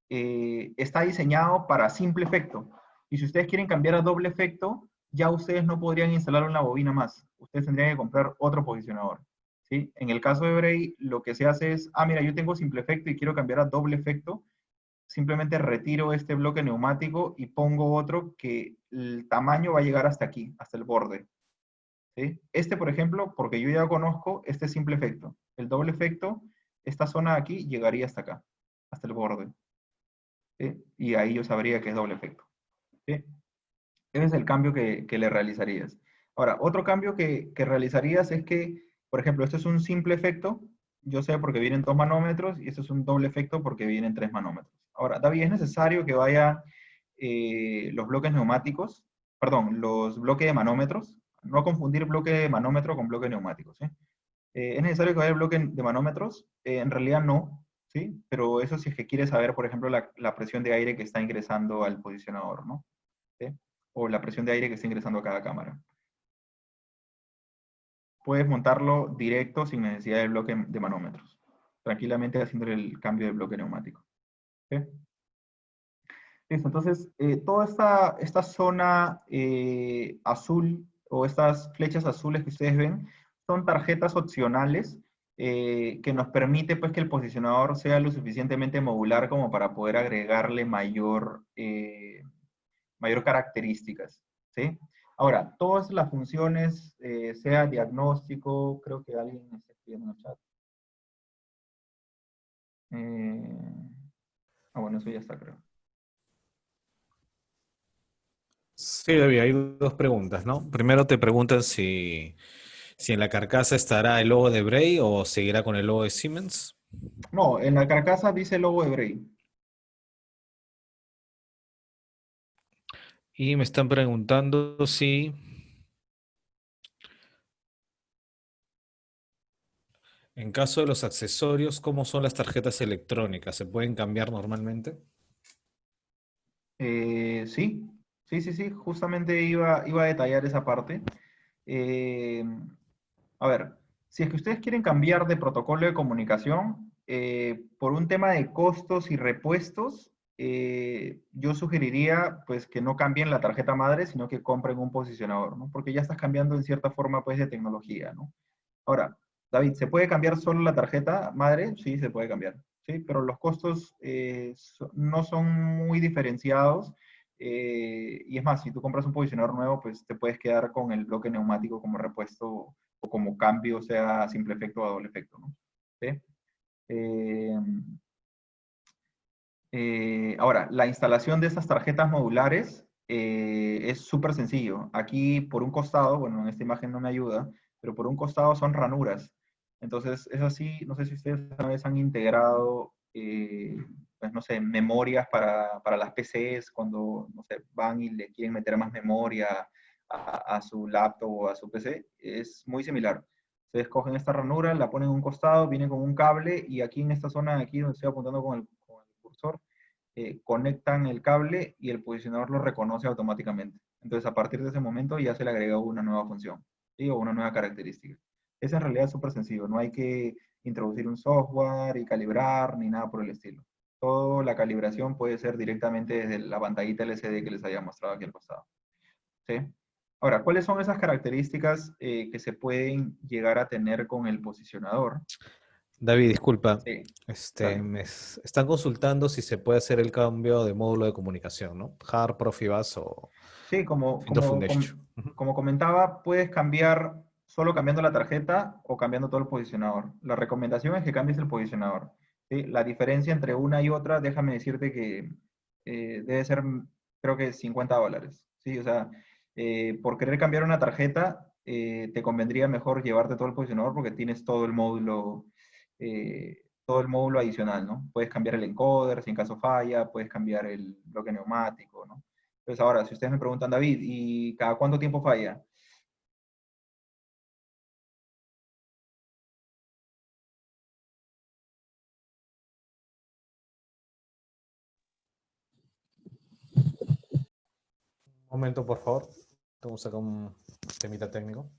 está diseñado para simple efecto. Y si ustedes quieren cambiar a doble efecto, ya ustedes no podrían instalar una bobina más. Ustedes tendrían que comprar otro posicionador. ¿Sí? En el caso de Bray, lo que se hace es, mira, yo tengo simple efecto y quiero cambiar a doble efecto. Simplemente retiro este bloque neumático y pongo otro que el tamaño va a llegar hasta aquí, hasta el borde. ¿Sí? Este, por ejemplo, porque yo ya conozco este simple efecto. El doble efecto, esta zona de aquí llegaría hasta acá, hasta el borde. ¿Sí? Y ahí yo sabría que es doble efecto. ¿Sí? Ese es el cambio que le realizarías. Ahora, otro cambio que realizarías es que, por ejemplo, esto es un simple efecto, yo sé porque vienen 2 manómetros, y esto es un doble efecto porque vienen 3 manómetros. Ahora, David, es necesario que vayan los bloques neumáticos, perdón, los bloques de manómetros, no confundir bloque de manómetro con bloque neumático, ¿sí? ¿Es necesario que vaya el bloque de manómetros? En realidad no, ¿sí? Pero eso si es que quieres saber, por ejemplo, la presión de aire que está ingresando al posicionador, ¿no? ¿Sí? O la presión de aire que está ingresando a cada cámara. Puedes montarlo directo sin necesidad del bloque de manómetros, tranquilamente haciendo el cambio de bloque neumático. ¿Sí? Listo, entonces, toda esta zona azul o estas flechas azules que ustedes ven son tarjetas opcionales que nos permite pues, que el posicionador sea lo suficientemente modular como para poder agregarle mayor características. ¿Sí? Ahora, todas las funciones, sea diagnóstico, creo que alguien está escribiendo en el chat. Bueno, eso ya está, creo. Sí, David, hay dos preguntas, ¿no? Primero te preguntan si en la carcasa estará el logo de Bray o seguirá con el logo de Siemens. No, en la carcasa dice logo de Bray. Y me están preguntando si en caso de los accesorios, ¿cómo son las tarjetas electrónicas? ¿Se pueden cambiar normalmente? Sí, sí, justamente iba a detallar esa parte. Eh, a ver, si es que ustedes quieren cambiar de protocolo de comunicación, por un tema de costos y repuestos, yo sugeriría pues que no cambien la tarjeta madre, sino que compren un posicionador, ¿no? Porque ya estás cambiando en cierta forma pues de tecnología, ¿no? Ahora, David, ¿se puede cambiar solo la tarjeta madre? Sí, se puede cambiar, ¿sí? Pero los costos no son muy diferenciados Y es más, si tú compras un posicionador nuevo, pues te puedes quedar con el bloque neumático como repuesto o como cambio, sea simple efecto o a doble efecto, ¿no? ¿Sí? Eh, Ahora, la instalación de estas tarjetas modulares es súper sencillo. Aquí por un costado, bueno, en esta imagen no me ayuda, pero por un costado son ranuras. Entonces, es así, no sé si ustedes alguna vez han integrado, pues no sé, memorias para las PCs cuando, no sé, van y le quieren meter más memoria a su laptop o a su PC. Es muy similar. Ustedes cogen esta ranura, la ponen en un costado, viene con un cable y aquí en esta zona, aquí donde estoy apuntando con el cursor, conectan el cable y el posicionador lo reconoce automáticamente. Entonces, a partir de ese momento ya se le agregó una nueva función, ¿sí? O una nueva característica. Es en realidad súper sencillo, no hay que introducir un software y calibrar ni nada por el estilo. Toda la calibración puede ser directamente desde la pantallita LCD que les había mostrado aquí al costado. ¿Sí? Ahora, ¿cuáles son esas características que se pueden llegar a tener con el posicionador? David, disculpa. Sí, dale. Están consultando si se puede hacer el cambio de módulo de comunicación, ¿no? HAR, Profibus o Sí, Windows Foundation. Ujú. como comentaba, puedes cambiar solo cambiando la tarjeta o cambiando todo el posicionador. La recomendación es que cambies el posicionador. ¿Sí? La diferencia entre una y otra, déjame decirte que debe ser, creo que $50. ¿Sí? O sea, por querer cambiar una tarjeta, te convendría mejor llevarte todo el posicionador porque tienes todo el módulo adicional, ¿no? Puedes cambiar el encoder si en caso falla, puedes cambiar el bloque neumático, ¿no? Entonces ahora, si ustedes me preguntan, David, ¿y cada cuánto tiempo falla? Un momento, por favor. Vamos a sacar un temita técnico.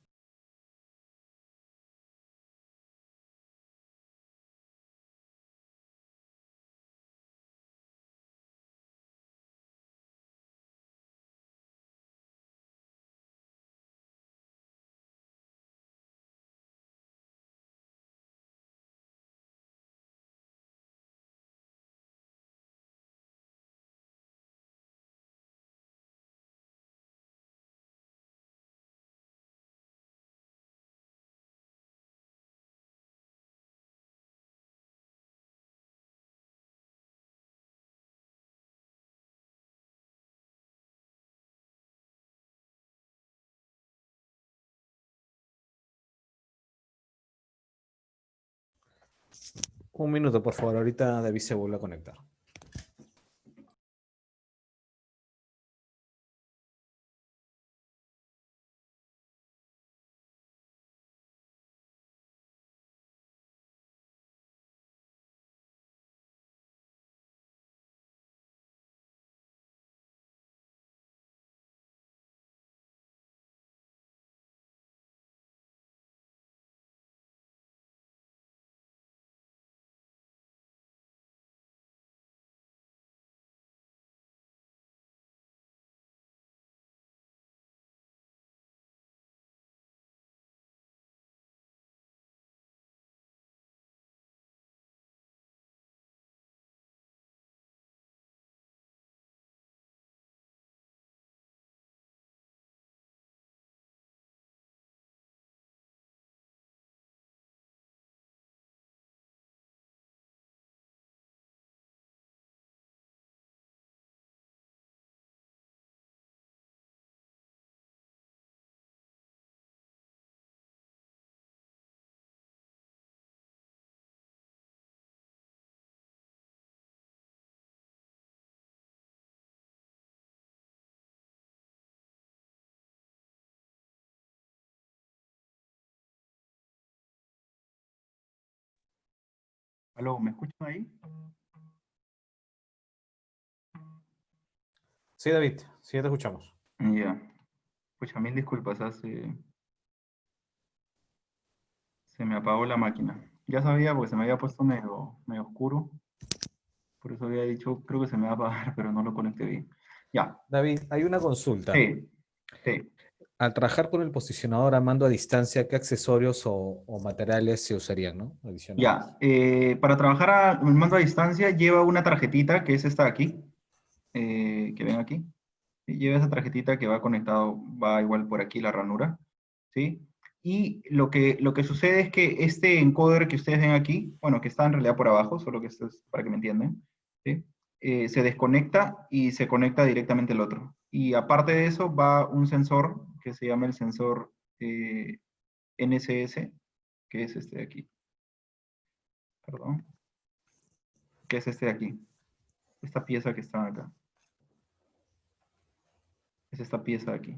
Un minuto, por favor. Ahorita David se vuelve a conectar. ¿Aló, me escuchan ahí? Sí, David. Sí, ya te escuchamos. Ya. Pucha, mil disculpas, se me apagó la máquina. Ya sabía porque se me había puesto medio oscuro. Por eso había dicho, creo que se me va a apagar, pero no lo conecté bien. Ya. David, hay una consulta. Sí, sí. Al trabajar con el posicionador a mando a distancia, ¿qué accesorios o materiales se usarían, ¿no? Adicionales. Ya. Para trabajar el mando a distancia lleva una tarjetita que es esta de aquí, que ven aquí. ¿sí? Lleva esa tarjetita que va conectado, va igual por aquí la ranura, ¿sí? Y lo que sucede es que este encoder que ustedes ven aquí, bueno, que está en realidad por abajo, solo que esto es para que me entiendan, ¿sí? Se desconecta y se conecta directamente al otro. Y aparte de eso va un sensor que se llama el sensor NSS, que es este de aquí, perdón, que es este de aquí, esta pieza que está acá, es esta pieza de aquí,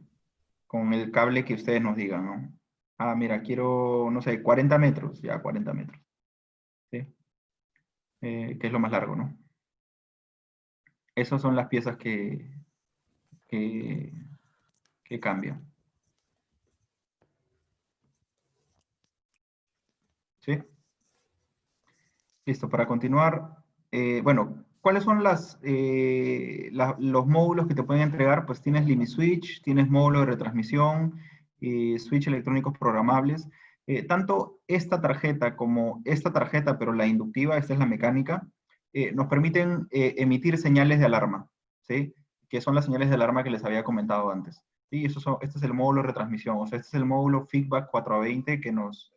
con el cable que ustedes nos digan, ¿no? Ah, mira, quiero, no sé, 40 metros, ya 40 metros, ¿sí? Que es lo más largo, ¿no? Esas son las piezas que, que cambian, ¿sí? Listo, para continuar, bueno, ¿cuáles son los módulos que te pueden entregar? Pues tienes Limit Switch, tienes módulo de retransmisión, switch electrónicos programables. Tanto esta tarjeta como esta tarjeta, pero la inductiva, esta es la mecánica, nos permiten emitir señales de alarma, ¿sí? Que son las señales de alarma que les había comentado antes. Sí, este es el módulo de retransmisión, o sea, este es el módulo Feedback 420 que nos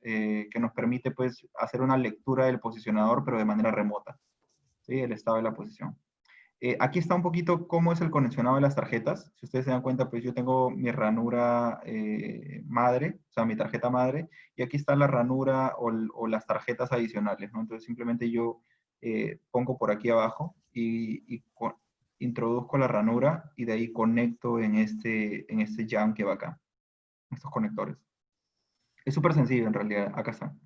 permite pues hacer una lectura del posicionador, pero de manera remota, ¿sí? El estado de la posición. Aquí está un poquito cómo es el conexionado de las tarjetas. Si ustedes se dan cuenta, pues yo tengo mi ranura madre, o sea, mi tarjeta madre, y aquí está la ranura o las tarjetas adicionales, ¿no? Entonces simplemente yo pongo por aquí abajo y introduzco la ranura y de ahí conecto en este jam que va acá, estos conectores. Es súper sencillo en realidad, acá está.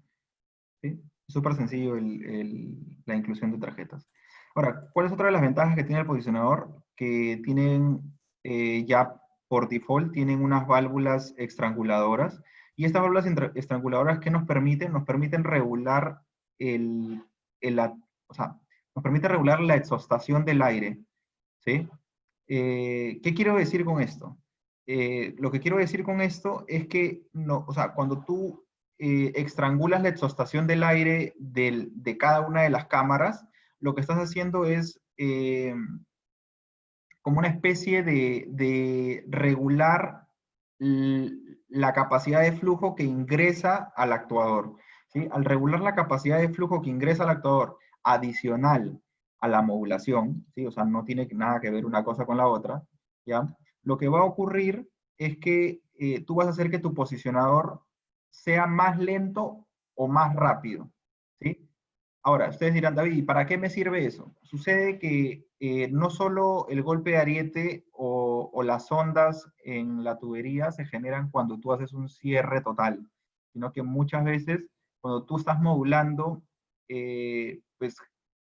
¿Sí? Es súper sencillo la inclusión de tarjetas. Ahora, ¿cuál es otra de las ventajas que tiene el posicionador? Que tienen ya por default, tienen unas válvulas estranguladoras. Y estas válvulas estranguladoras, ¿qué nos permiten? Nos permiten regular o sea, nos permite regular la exhaustación del aire. ¿Sí? ¿Qué quiero decir con esto? Lo que quiero decir con esto es que no, o sea, cuando tú estrangulas la exhaustación del aire de cada una de las cámaras, lo que estás haciendo es como una especie de regular la capacidad de flujo que ingresa al actuador. ¿Sí? Al regular la capacidad de flujo que ingresa al actuador adicional a la modulación, ¿sí? O sea, no tiene nada que ver una cosa con la otra, ¿ya? Lo que va a ocurrir es que tú vas a hacer que tu posicionador sea más lento o más rápido, ¿sí? Ahora, ustedes dirán, David, ¿y para qué me sirve eso? Sucede que no solo el golpe de ariete o las ondas en la tubería se generan cuando tú haces un cierre total, sino que muchas veces cuando tú estás modulando, pues,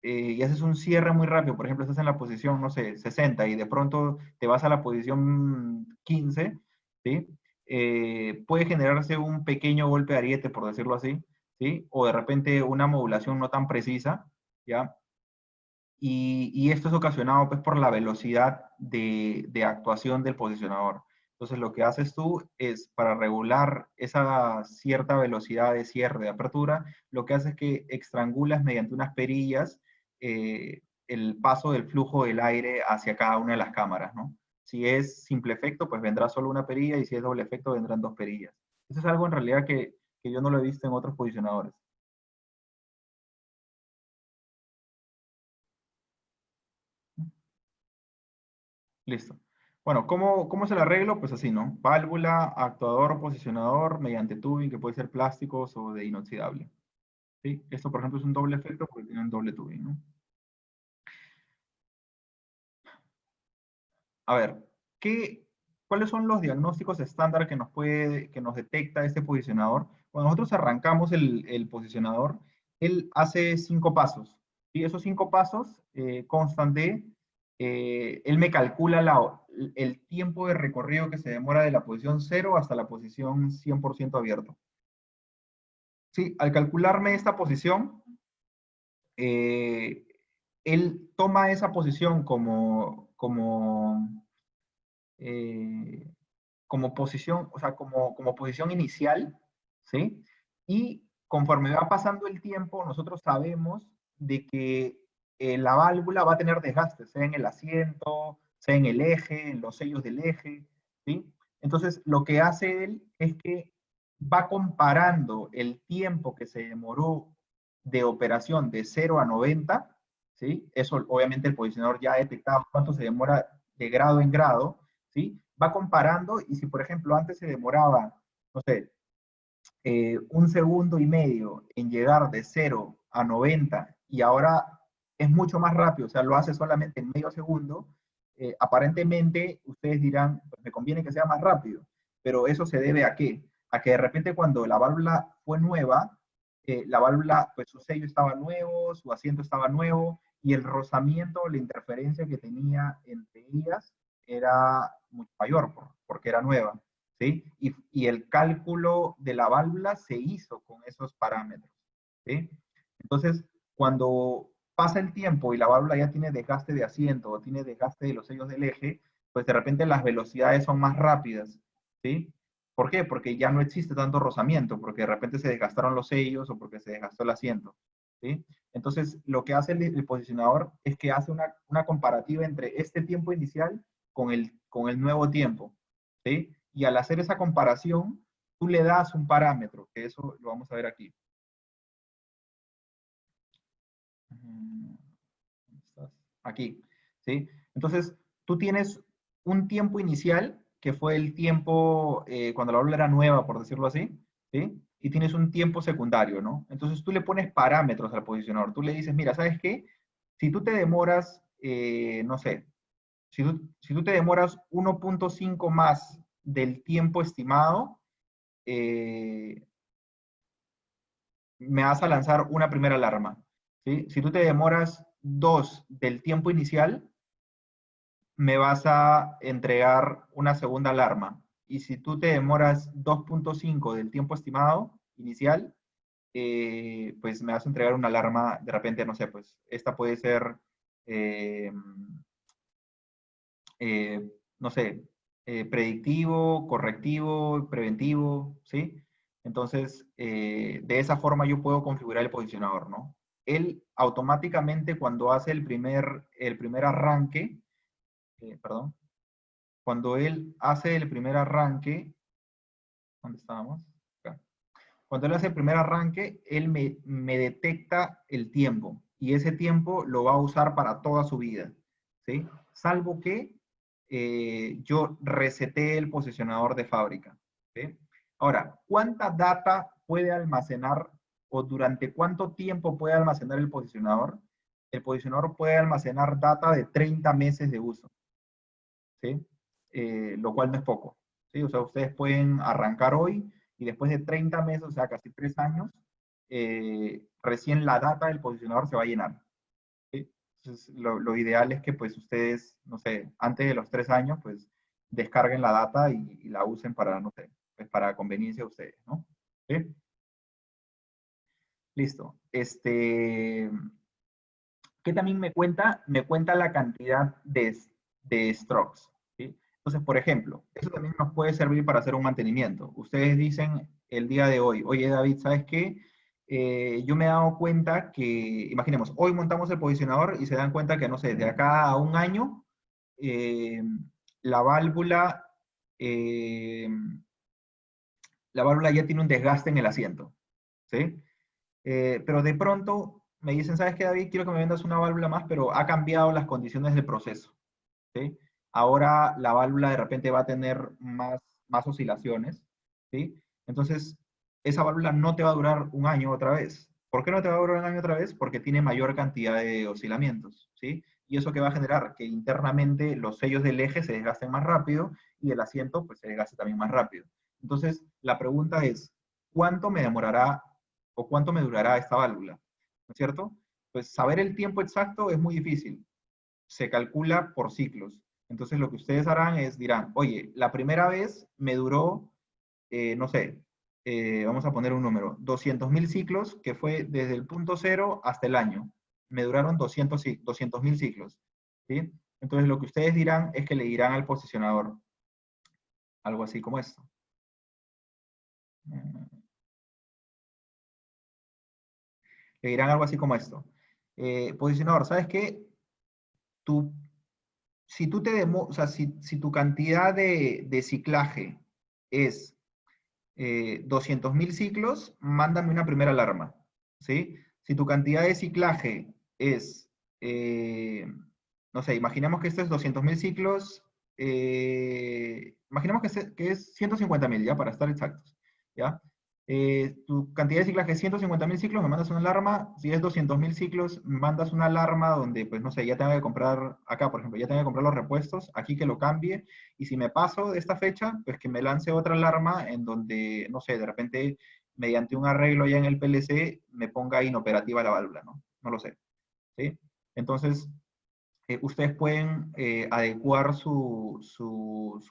y haces un cierre muy rápido, por ejemplo, estás en la posición, no sé, 60 y de pronto te vas a la posición 15, ¿sí? Puede generarse un pequeño golpe de ariete, por decirlo así, ¿sí? O de repente una modulación no tan precisa, ¿ya? Y esto es ocasionado pues por la velocidad de actuación del posicionador. Entonces lo que haces tú es para regular esa cierta velocidad de cierre, de apertura, lo que haces es que estrangulas mediante unas perillas el paso del flujo del aire hacia cada una de las cámaras, ¿no? Si es simple efecto, pues vendrá solo una perilla y si es doble efecto, vendrán dos perillas. Eso es algo en realidad que yo no lo he visto en otros posicionadores. Listo. Bueno, ¿cómo es el arreglo? Pues así, ¿no? Válvula, actuador, posicionador, mediante tubing, que puede ser plásticos o de inoxidable. ¿Sí? Esto, por ejemplo, es un doble efecto porque tiene un doble tubing, ¿no? A ver, ¿cuáles son los diagnósticos estándar que nos detecta este posicionador? Cuando nosotros arrancamos el posicionador, él hace 5 pasos. Y esos 5 pasos constan de, él me calcula el tiempo de recorrido que se demora de la posición 0 hasta la posición 100% abierto. Sí, al calcularme esta posición, eh, él toma esa posición eh, como posición, o sea, como posición inicial, ¿sí? Y conforme va pasando el tiempo, nosotros sabemos de que la válvula va a tener desgastes, sea en el asiento, sea en el eje, en los sellos del eje, ¿sí? Entonces, lo que hace él es que va comparando el tiempo que se demoró de operación de 0 a 90, ¿sí? Eso, obviamente, el posicionador ya ha detectado cuánto se demora de grado en grado, ¿sí? Va comparando y si, por ejemplo, antes se demoraba, no sé, 1,5 segundos en llegar de 0 a 90 y ahora es mucho más rápido, o sea, lo hace solamente en medio segundo, aparentemente ustedes dirán, pues me conviene que sea más rápido, pero eso se debe a qué? A que de repente cuando la válvula fue nueva, la válvula, pues su sello estaba nuevo, su asiento estaba nuevo y el rozamiento, la interferencia que tenía entre ellas era mucho mayor porque era nueva. ¿Sí? Y el cálculo de la válvula se hizo con esos parámetros, ¿sí? Entonces, cuando pasa el tiempo y la válvula ya tiene desgaste de asiento o tiene desgaste de los sellos del eje, pues de repente las velocidades son más rápidas, ¿sí? ¿Por qué? Porque ya no existe tanto rozamiento, porque de repente se desgastaron los sellos o porque se desgastó el asiento, ¿sí? Entonces, lo que hace el posicionador es que hace una comparativa entre este tiempo inicial con el nuevo tiempo, ¿sí? Y al hacer esa comparación, tú le das un parámetro, que eso lo vamos a ver aquí. Aquí, ¿sí? Entonces, tú tienes un tiempo inicial, que fue el tiempo cuando la válvula era nueva, por decirlo así, ¿sí? Y tienes un tiempo secundario, ¿no? Entonces, tú le pones parámetros al posicionador. Tú le dices, mira, ¿sabes qué? Si tú te demoras, no sé, si tú te demoras 1,5 más del tiempo estimado, eh, me vas a lanzar una primera alarma. ¿Sí? Si tú te demoras 2 del tiempo inicial, me vas a entregar una segunda alarma. Y si tú te demoras 2,5 del tiempo estimado inicial, pues me vas a entregar una alarma, de repente, no sé, pues esta puede ser, eh, no sé, predictivo, correctivo, preventivo, ¿sí? Entonces, de esa forma yo puedo configurar el posicionador, ¿no? Él automáticamente cuando hace el primer arranque, perdón, cuando él hace el primer arranque, ¿dónde estábamos? Acá. Cuando él hace el primer arranque, él me detecta el tiempo y ese tiempo lo va a usar para toda su vida, ¿sí? Salvo que yo reseté el posicionador de fábrica, ¿sí? Ahora, ¿cuánta data puede almacenar o durante cuánto tiempo puede almacenar el posicionador? El posicionador puede almacenar data de 30 meses de uso, ¿sí? Lo cual no es poco, ¿sí? O sea, ustedes pueden arrancar hoy y después de 30 meses, o sea, casi 3 años, recién la data del posicionador se va a llenar, ¿sí? Entonces, lo ideal es que pues ustedes, no sé, antes de los 3 años, pues descarguen la data y la usen para, no sé, pues para conveniencia de ustedes, ¿no? ¿Sí? Listo. ¿Qué también me cuenta? Me cuenta la cantidad de strokes, ¿sí? Entonces, por ejemplo, eso también nos puede servir para hacer un mantenimiento. Ustedes dicen el día de hoy, oye David, ¿sabes qué? Yo me he dado cuenta que, imaginemos, hoy montamos el posicionador y se dan cuenta que, no sé, de acá a un año, eh, la válvula, eh, la válvula ya tiene un desgaste en el asiento, ¿sí? Pero de pronto me dicen, ¿sabes qué, David? Quiero que me vendas una válvula más, pero ha cambiado las condiciones del proceso, ¿sí? Ahora la válvula de repente va a tener más oscilaciones, ¿sí? Entonces, esa válvula no te va a durar un año otra vez. ¿Por qué no te va a durar un año otra vez? Porque tiene mayor cantidad de oscilamientos, ¿sí? Y eso que va a generar que internamente los sellos del eje se desgasten más rápido y el asiento pues se desgaste también más rápido. Entonces, la pregunta es, ¿cuánto me demorará o cuánto me durará esta válvula? ¿No es cierto? Pues saber el tiempo exacto es muy difícil. Se calcula por ciclos. Entonces lo que ustedes harán es dirán, oye, la primera vez me duró, no sé, vamos a poner un número, 200.000 ciclos, que fue desde el punto cero hasta el año. Me duraron 200.000 ciclos. ¿Sí? Entonces lo que ustedes dirán es que le dirán al posicionador algo así como esto. Le dirán algo así como esto. Posicionador, ¿sabes qué? Tu si tú o sea, si tu cantidad de ciclaje es 200.000 ciclos, mándame una primera alarma, ¿sí? Si tu cantidad de ciclaje es, no sé, imaginemos que esto es 200.000 ciclos, imaginemos que es 150.000, ¿ya? Para estar exactos, ¿ya? Tu cantidad de ciclaje es 150.000 ciclos, me mandas una alarma. Si es 200.000 ciclos, me mandas una alarma donde, pues, no sé, ya tengo que comprar, acá, por ejemplo, ya tengo que comprar los repuestos, aquí que lo cambie, y si me paso de esta fecha, pues que me lance otra alarma en donde, no sé, de repente, mediante un arreglo ya en el PLC, me ponga inoperativa la válvula, ¿no? No lo sé, ¿sí? Entonces, ustedes pueden adecuar su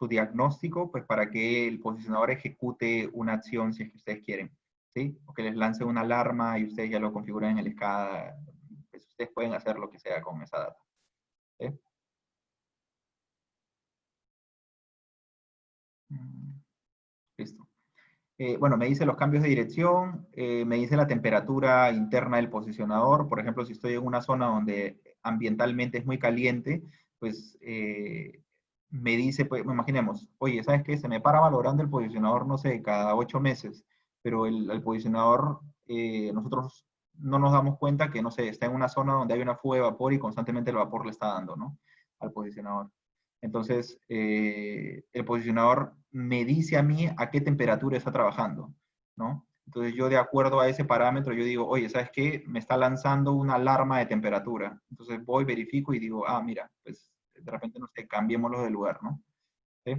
diagnóstico, pues, para que el posicionador ejecute una acción si es que ustedes quieren, ¿sí? O que les lance una alarma y ustedes ya lo configuran en el SCADA. Pues ustedes pueden hacer lo que sea con esa data, ¿sí? Listo. Bueno, me dice los cambios de dirección, me dice la temperatura interna del posicionador. Por ejemplo, si estoy en una zona donde ambientalmente es muy caliente, pues me dice, pues imaginemos, oye, ¿sabes qué? Se me para valorando el posicionador, no sé, cada 8 meses, pero el posicionador, nosotros no nos damos cuenta que, no sé, está en una zona donde hay una fuga de vapor y constantemente el vapor le está dando, ¿no? Al posicionador. Entonces, el posicionador me dice a mí a qué temperatura está trabajando, ¿no? Entonces, yo de acuerdo a ese parámetro, yo digo, oye, ¿sabes qué? Me está lanzando una alarma de temperatura. Entonces, voy, verifico y digo, ah, mira, pues de repente, no sé, cambiémoslo de lugar, ¿no? ¿Sí?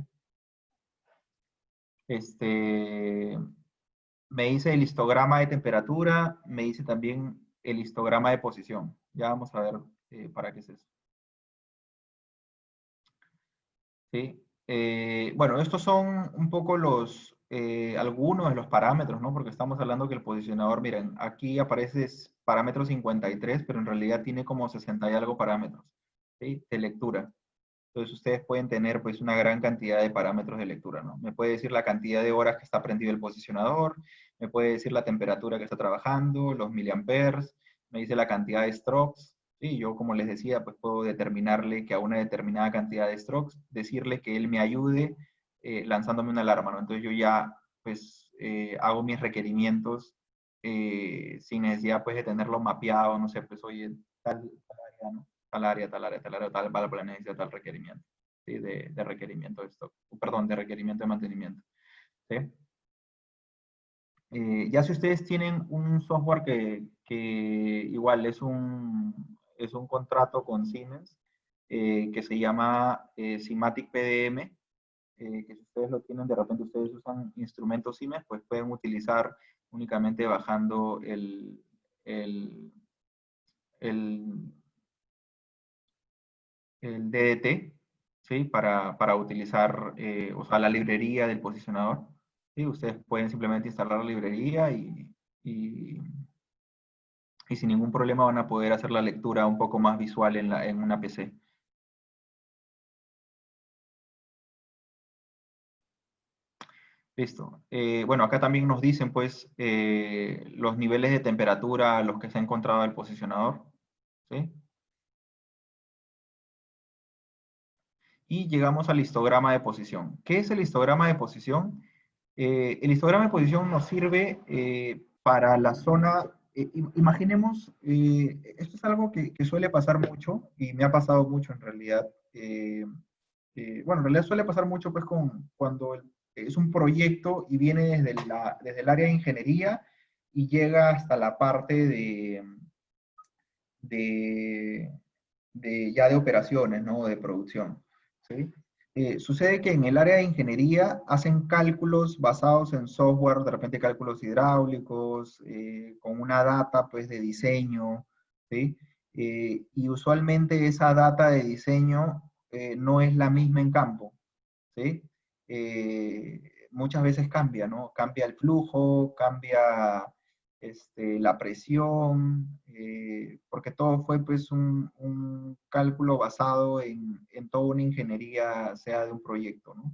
Este, me dice el histograma de temperatura, me dice también el histograma de posición. Ya vamos a ver para qué es eso. ¿Sí? Bueno, estos son un poco algunos de los parámetros, ¿no? Porque estamos hablando que el posicionador, miren, aquí aparece parámetro 53, pero en realidad tiene como 60 y algo parámetros, ¿sí? De lectura. Entonces ustedes pueden tener pues una gran cantidad de parámetros de lectura, ¿no? Me puede decir la cantidad de horas que está prendido el posicionador, me puede decir la temperatura que está trabajando, los miliamperes, me dice la cantidad de strokes, ¿sí? Yo, como les decía, pues puedo determinarle que a una determinada cantidad de strokes, decirle que él me ayude lanzándome una alarma, ¿no? Entonces yo ya pues hago mis requerimientos sin necesidad pues de tenerlo mapeado, no sé, pues oye, tal área, ¿no? Tal área, tal área, tal área, tal válvula necesita tal requerimiento, ¿sí? De requerimiento de stock, perdón, de requerimiento de mantenimiento, ¿sí? Ya si ustedes tienen un software que igual es un contrato con Siemens, que se llama Simatic PDM, que si ustedes lo tienen, de repente ustedes usan instrumentos Siemens, pues pueden utilizar únicamente bajando el, el, el DDT, ¿sí? Para utilizar, o sea, la librería del posicionador, ¿sí? Ustedes pueden simplemente instalar la librería y, y sin ningún problema van a poder hacer la lectura un poco más visual en una PC. Listo. Bueno, acá también nos dicen, pues, los niveles de temperatura a los que se ha encontrado el posicionador, ¿sí? Y llegamos al histograma de posición. ¿Qué es el histograma de posición? El histograma de posición nos sirve para la zona, imaginemos, esto es algo que suele pasar mucho y me ha pasado mucho en realidad. Bueno, en realidad suele pasar mucho pues cuando es un proyecto y viene desde el área de ingeniería y llega hasta la parte de, ya de operaciones, ¿no? De producción, ¿sí? Sucede que en el área de ingeniería hacen cálculos basados en software, de repente cálculos hidráulicos, con una data pues de diseño, ¿sí? Y usualmente esa data de diseño no es la misma en campo, ¿sí? Muchas veces cambia, ¿no? Cambia el flujo, cambia la presión, porque todo fue pues un cálculo basado en toda una ingeniería, sea de un proyecto, ¿no?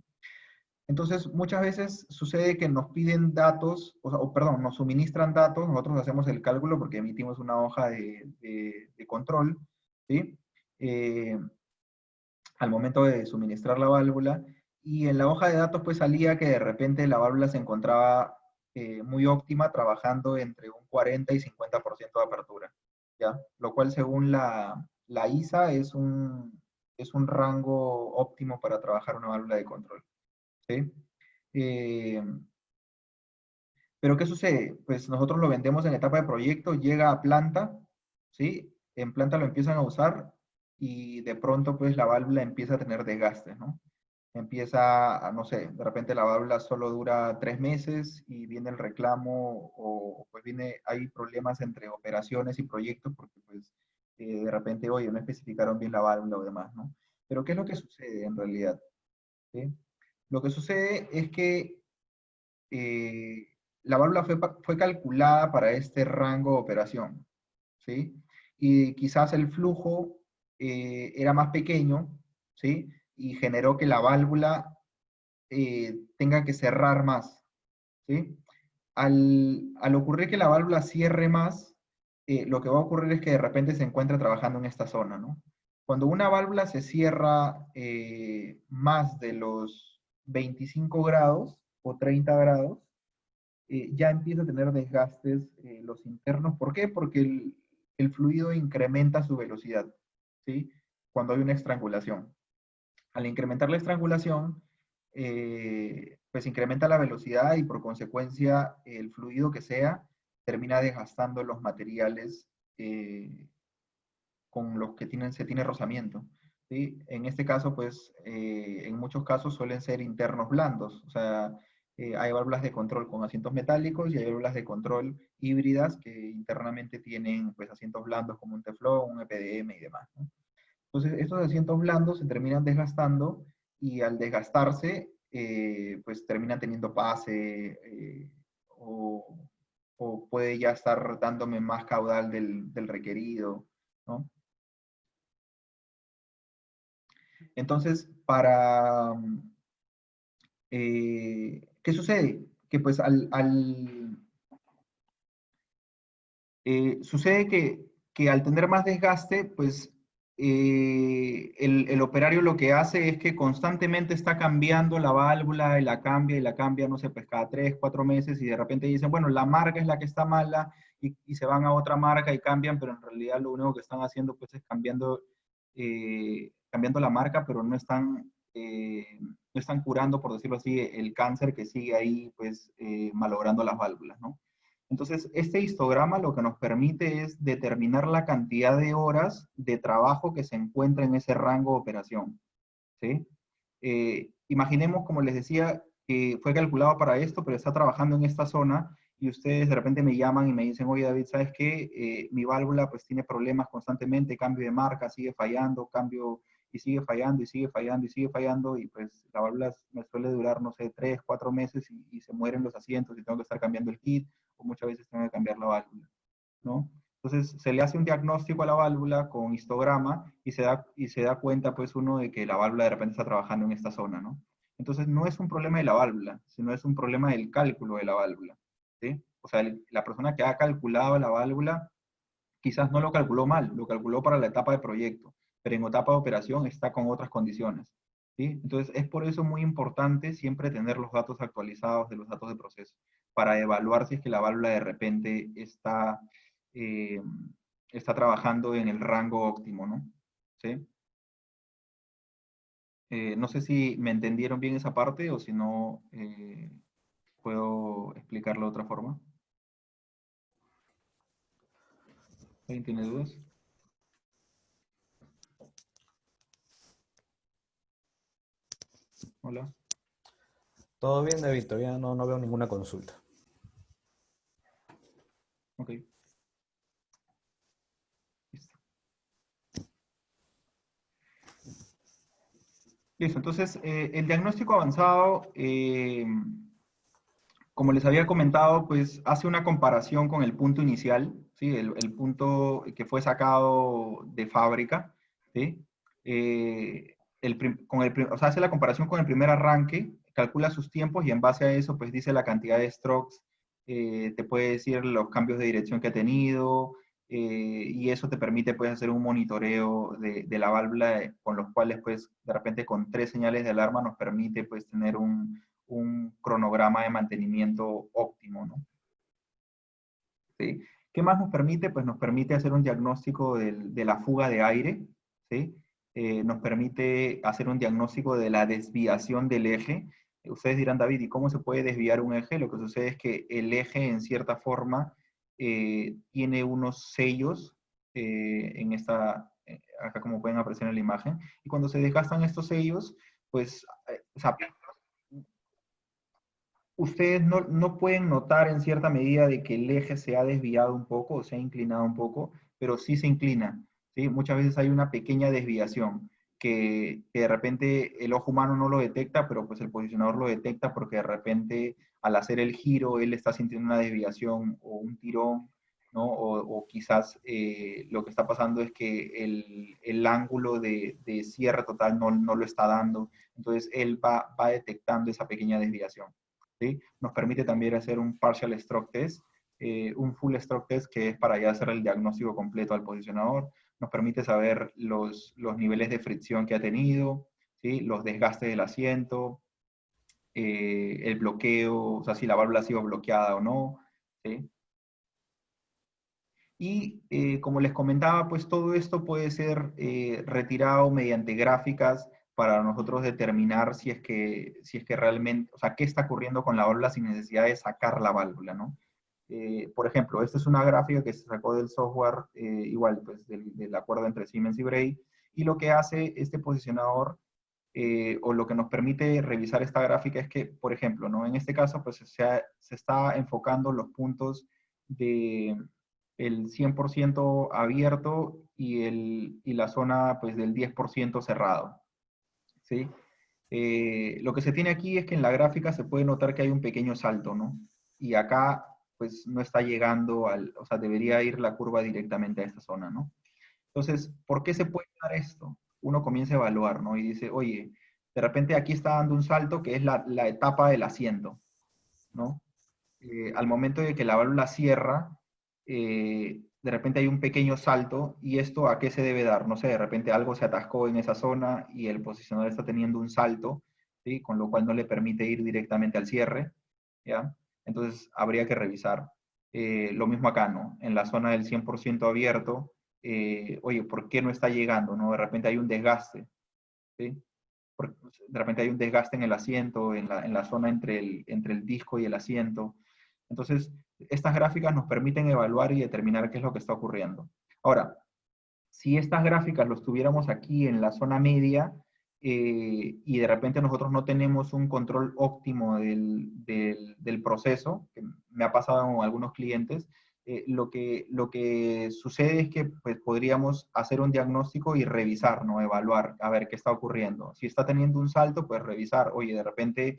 Entonces, muchas veces sucede que nos piden datos, perdón, nos suministran datos, nosotros hacemos el cálculo porque emitimos una hoja de control, ¿sí? al momento de suministrar la válvula, y en la hoja de datos pues salía que de repente la válvula se encontraba muy óptima, trabajando entre un 40 y 50% de apertura, ¿ya? Lo cual según la ISA es un rango óptimo para trabajar una válvula de control, ¿sí? Eh, pero ¿qué sucede? Pues nosotros lo vendemos en etapa de proyecto, llega a planta, ¿sí? En planta lo empiezan a usar y de pronto pues la válvula empieza a tener desgastes, ¿no? Empieza, no sé, de repente la válvula solo dura 3 meses y viene el reclamo o pues hay problemas entre operaciones y proyectos porque pues de repente, oye, no especificaron bien la válvula o demás, ¿no? Pero ¿qué es lo que sucede en realidad? ¿Sí? Lo que sucede es que eh, la válvula fue calculada para este rango de operación, ¿sí? Y quizás el flujo era más pequeño, ¿sí? Y generó que la válvula tenga que cerrar más, ¿sí? Al ocurrir que la válvula cierre más, lo que va a ocurrir es que de repente se encuentra trabajando en esta zona, ¿no? Cuando una válvula se cierra más de los 25 grados o 30 grados, ya empieza a tener desgastes los internos. ¿Por qué? Porque el fluido incrementa su velocidad, ¿sí? Cuando hay una estrangulación. Al incrementar la estrangulación, pues incrementa la velocidad y por consecuencia el fluido que sea termina desgastando los materiales con los que se tiene rozamiento, ¿sí? En este caso, pues, en muchos casos suelen ser internos blandos, o sea, hay válvulas de control con asientos metálicos y hay válvulas de control híbridas que internamente tienen, pues, asientos blandos como un Teflón, un EPDM y demás, ¿no? Entonces, estos asientos blandos se terminan desgastando y al desgastarse, pues terminan teniendo pase o, o puede ya estar dándome más caudal del requerido, ¿no? Entonces, ¿qué sucede? Que pues sucede que al tener más desgaste, pues el operario lo que hace es que constantemente está cambiando la válvula y la cambia, no sé, pues cada 3, 4 meses y de repente dicen, bueno, la marca es la que está mala y se van a otra marca y cambian, pero en realidad lo único que están haciendo pues es cambiando la marca, pero no están curando, por decirlo así, el cáncer que sigue ahí pues malogrando las válvulas, ¿no? Entonces, este histograma lo que nos permite es determinar la cantidad de horas de trabajo que se encuentra en ese rango de operación, ¿sí? Imaginemos, como les decía, que fue calculado para esto, pero está trabajando en esta zona y ustedes de repente me llaman y me dicen, oye David, ¿sabes qué? Mi válvula pues tiene problemas constantemente, cambio de marca, sigue fallando, cambio y sigue fallando y sigue fallando y sigue fallando y pues la válvula me suele durar, no sé, 3, 4 meses y se mueren los asientos y tengo que estar cambiando el kit o muchas veces tengo que cambiar la válvula, ¿no? Entonces se le hace un diagnóstico a la válvula con histograma y se da cuenta pues uno de que la válvula de repente está trabajando en esta zona, ¿no? Entonces no es un problema de la válvula, sino es un problema del cálculo de la válvula, ¿sí? O sea, la persona que ha calculado la válvula quizás no lo calculó mal, lo calculó para la etapa de proyecto, pero en etapa de operación está con otras condiciones, ¿sí? Entonces es por eso muy importante siempre tener los datos actualizados de los datos de proceso, para evaluar si es que la válvula de repente eh, está trabajando en el rango óptimo, ¿no? ¿Sí? No sé si me entendieron bien esa parte o si no, puedo explicarlo de otra forma. ¿Alguien tiene dudas? Hola. Todo bien, David, todavía no veo ninguna consulta. Ok. Listo. Listo, entonces el diagnóstico avanzado, como les había comentado, pues hace una comparación con el punto inicial, ¿sí? El punto que fue sacado de fábrica, ¿sí? O sea, hace la comparación con el primer arranque, calcula sus tiempos y en base a eso, pues dice la cantidad de strokes, te puede decir los cambios de dirección que ha tenido, y eso te permite pues, hacer un monitoreo de la válvula, con los cuales pues, de repente con 3 señales de alarma nos permite pues, tener un cronograma de mantenimiento óptimo, ¿no? ¿Sí? ¿Qué más nos permite? Pues nos permite hacer un diagnóstico de la fuga de aire, ¿sí? Nos permite hacer un diagnóstico de la desviación del eje. Ustedes dirán, David, ¿y cómo se puede desviar un eje? Lo que sucede es que el eje, en cierta forma, tiene unos sellos en acá como pueden apreciar en la imagen, y cuando se desgastan estos sellos, pues, o sea, ustedes no pueden notar en cierta medida de que el eje se ha desviado un poco o se ha inclinado un poco, pero sí se inclina, ¿sí? Muchas veces hay una pequeña desviación que de repente el ojo humano no lo detecta, pero pues el posicionador lo detecta porque de repente al hacer el giro él está sintiendo una desviación o un tirón, ¿no? O quizás lo que está pasando es que el ángulo de cierre total no lo está dando, entonces él va detectando esa pequeña desviación. ¿Sí? Nos permite también hacer un partial stroke test, un full stroke test que es para ya hacer el diagnóstico completo al posicionador. Nos permite saber los niveles de fricción que ha tenido, ¿sí? Los desgastes del asiento, el bloqueo, o sea, si la válvula ha sido bloqueada o no. ¿Sí? Y como les comentaba, pues todo esto puede ser retirado mediante gráficas para nosotros determinar si es que realmente, o sea, qué está ocurriendo con la válvula sin necesidad de sacar la válvula, ¿no? Por ejemplo, esta es una gráfica que se sacó del software, igual, pues del acuerdo entre Siemens y Bray, y lo que hace este posicionador, o lo que nos permite revisar esta gráfica es que, por ejemplo, ¿no? En este caso, pues se está enfocando los puntos de el 100% abierto y la zona pues del 10% cerrado, ¿sí? Lo que se tiene aquí es que en la gráfica se puede notar que hay un pequeño salto, ¿no? Y acá pues no está llegando o sea, debería ir la curva directamente a esta zona, ¿no? Entonces, ¿por qué se puede dar esto? Uno comienza a evaluar, ¿no? Y dice, oye, de repente aquí está dando un salto que es la etapa del asiento, ¿no? Al momento de que la válvula cierra, de repente hay un pequeño salto, y esto ¿a qué se debe dar? No sé, de repente algo se atascó en esa zona y el posicionador está teniendo un salto, ¿sí? Con lo cual no le permite ir directamente al cierre, ¿ya? Entonces habría que revisar. Lo mismo acá, ¿no? En la zona del 100% abierto, oye, ¿por qué no está llegando? ¿No? De repente hay un desgaste, ¿sí? De repente hay un desgaste en el asiento, en la zona entre el disco y el asiento. Entonces, estas gráficas nos permiten evaluar y determinar qué es lo que está ocurriendo. Ahora, si estas gráficas los tuviéramos aquí en la zona media, y de repente nosotros no tenemos un control óptimo del proceso, que me ha pasado con algunos clientes, lo que sucede es que pues, podríamos hacer un diagnóstico y revisar, ¿no? Evaluar, a ver qué está ocurriendo. Si está teniendo un salto, pues revisar, oye, de repente,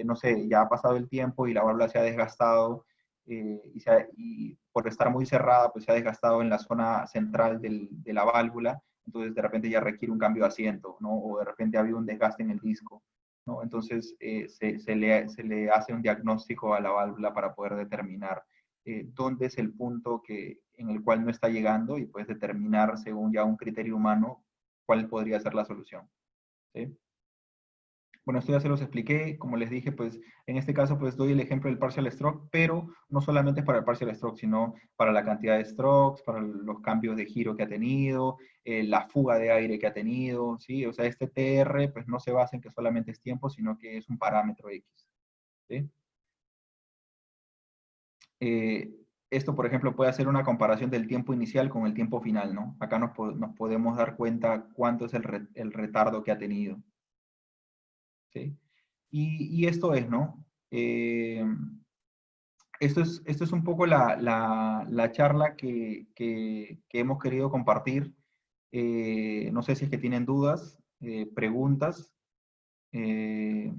no sé, ya ha pasado el tiempo y la válvula se ha desgastado, y por estar muy cerrada, pues se ha desgastado en la zona central de la válvula, entonces de repente ya requiere un cambio de asiento, ¿no? O de repente ha habido un desgaste en el disco, ¿no? Entonces se le hace un diagnóstico a la válvula para poder determinar dónde es el punto en el cual no está llegando, y pues determinar según ya un criterio humano cuál podría ser la solución, ¿sí? Bueno, esto ya se los expliqué, como les dije, pues en este caso pues doy el ejemplo del partial stroke, pero no solamente es para el partial stroke, sino para la cantidad de strokes, para los cambios de giro que ha tenido, la fuga de aire que ha tenido, ¿sí? O sea, este TR pues no se basa en que solamente es tiempo, sino que es un parámetro X, ¿sí? Eh, Esto, por ejemplo, puede hacer una comparación del tiempo inicial con el tiempo final, ¿no? Acá nos podemos dar cuenta cuánto es el retardo que ha tenido, ¿sí? Y esto es, ¿no? Esto es un poco la charla que hemos querido compartir. No sé si es que tienen dudas, preguntas. eh,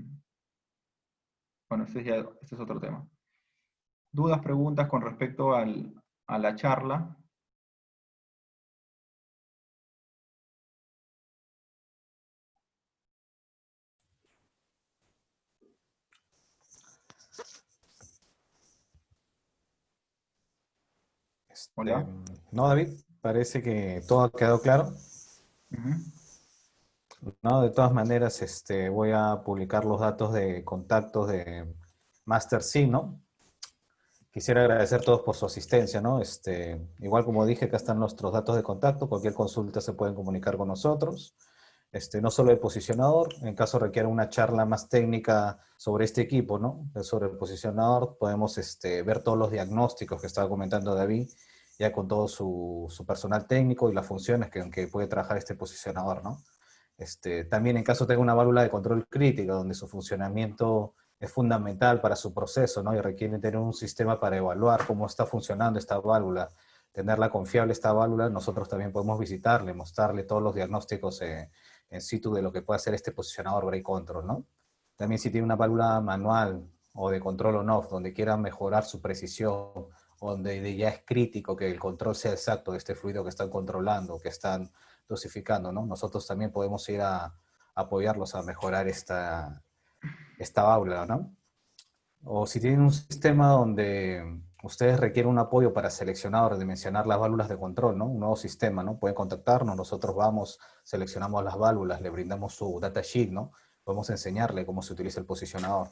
bueno, este es otro tema. Dudas, preguntas con respecto a la charla. Este, Hola. ¿No, David? Parece que todo ha quedado claro. Ujú. No, de todas maneras, voy a publicar los datos de contactos de Master C, ¿no? Quisiera agradecer a todos por su asistencia, ¿no? Igual como dije, acá están nuestros datos de contacto. Cualquier consulta se pueden comunicar con nosotros. No solo el posicionador, en caso requiera una charla más técnica sobre este equipo, ¿no? Sobre el posicionador, podemos ver todos los diagnósticos que estaba comentando David, ya con todo su personal técnico y las funciones que puede trabajar este posicionador, ¿no? También en caso tenga una válvula de control crítica, donde su funcionamiento es fundamental para su proceso, ¿no? Y requiere tener un sistema para evaluar cómo está funcionando esta válvula, tenerla confiable esta válvula, nosotros también podemos visitarle, mostrarle todos los diagnósticos en situ de lo que puede hacer este posicionador brake control, ¿no? También si tiene una válvula manual o de control on-off, donde quiera mejorar su precisión, donde ya es crítico que el control sea exacto de este fluido que están controlando, que están dosificando, ¿no? Nosotros también podemos ir a apoyarlos a mejorar esta válvula, ¿no? O si tienen un sistema donde ustedes requieren un apoyo para seleccionar o redimensionar las válvulas de control, ¿no? Un nuevo sistema, ¿no? Pueden contactarnos, nosotros vamos, seleccionamos las válvulas, le brindamos su datasheet, ¿no? Podemos enseñarle cómo se utiliza el posicionador.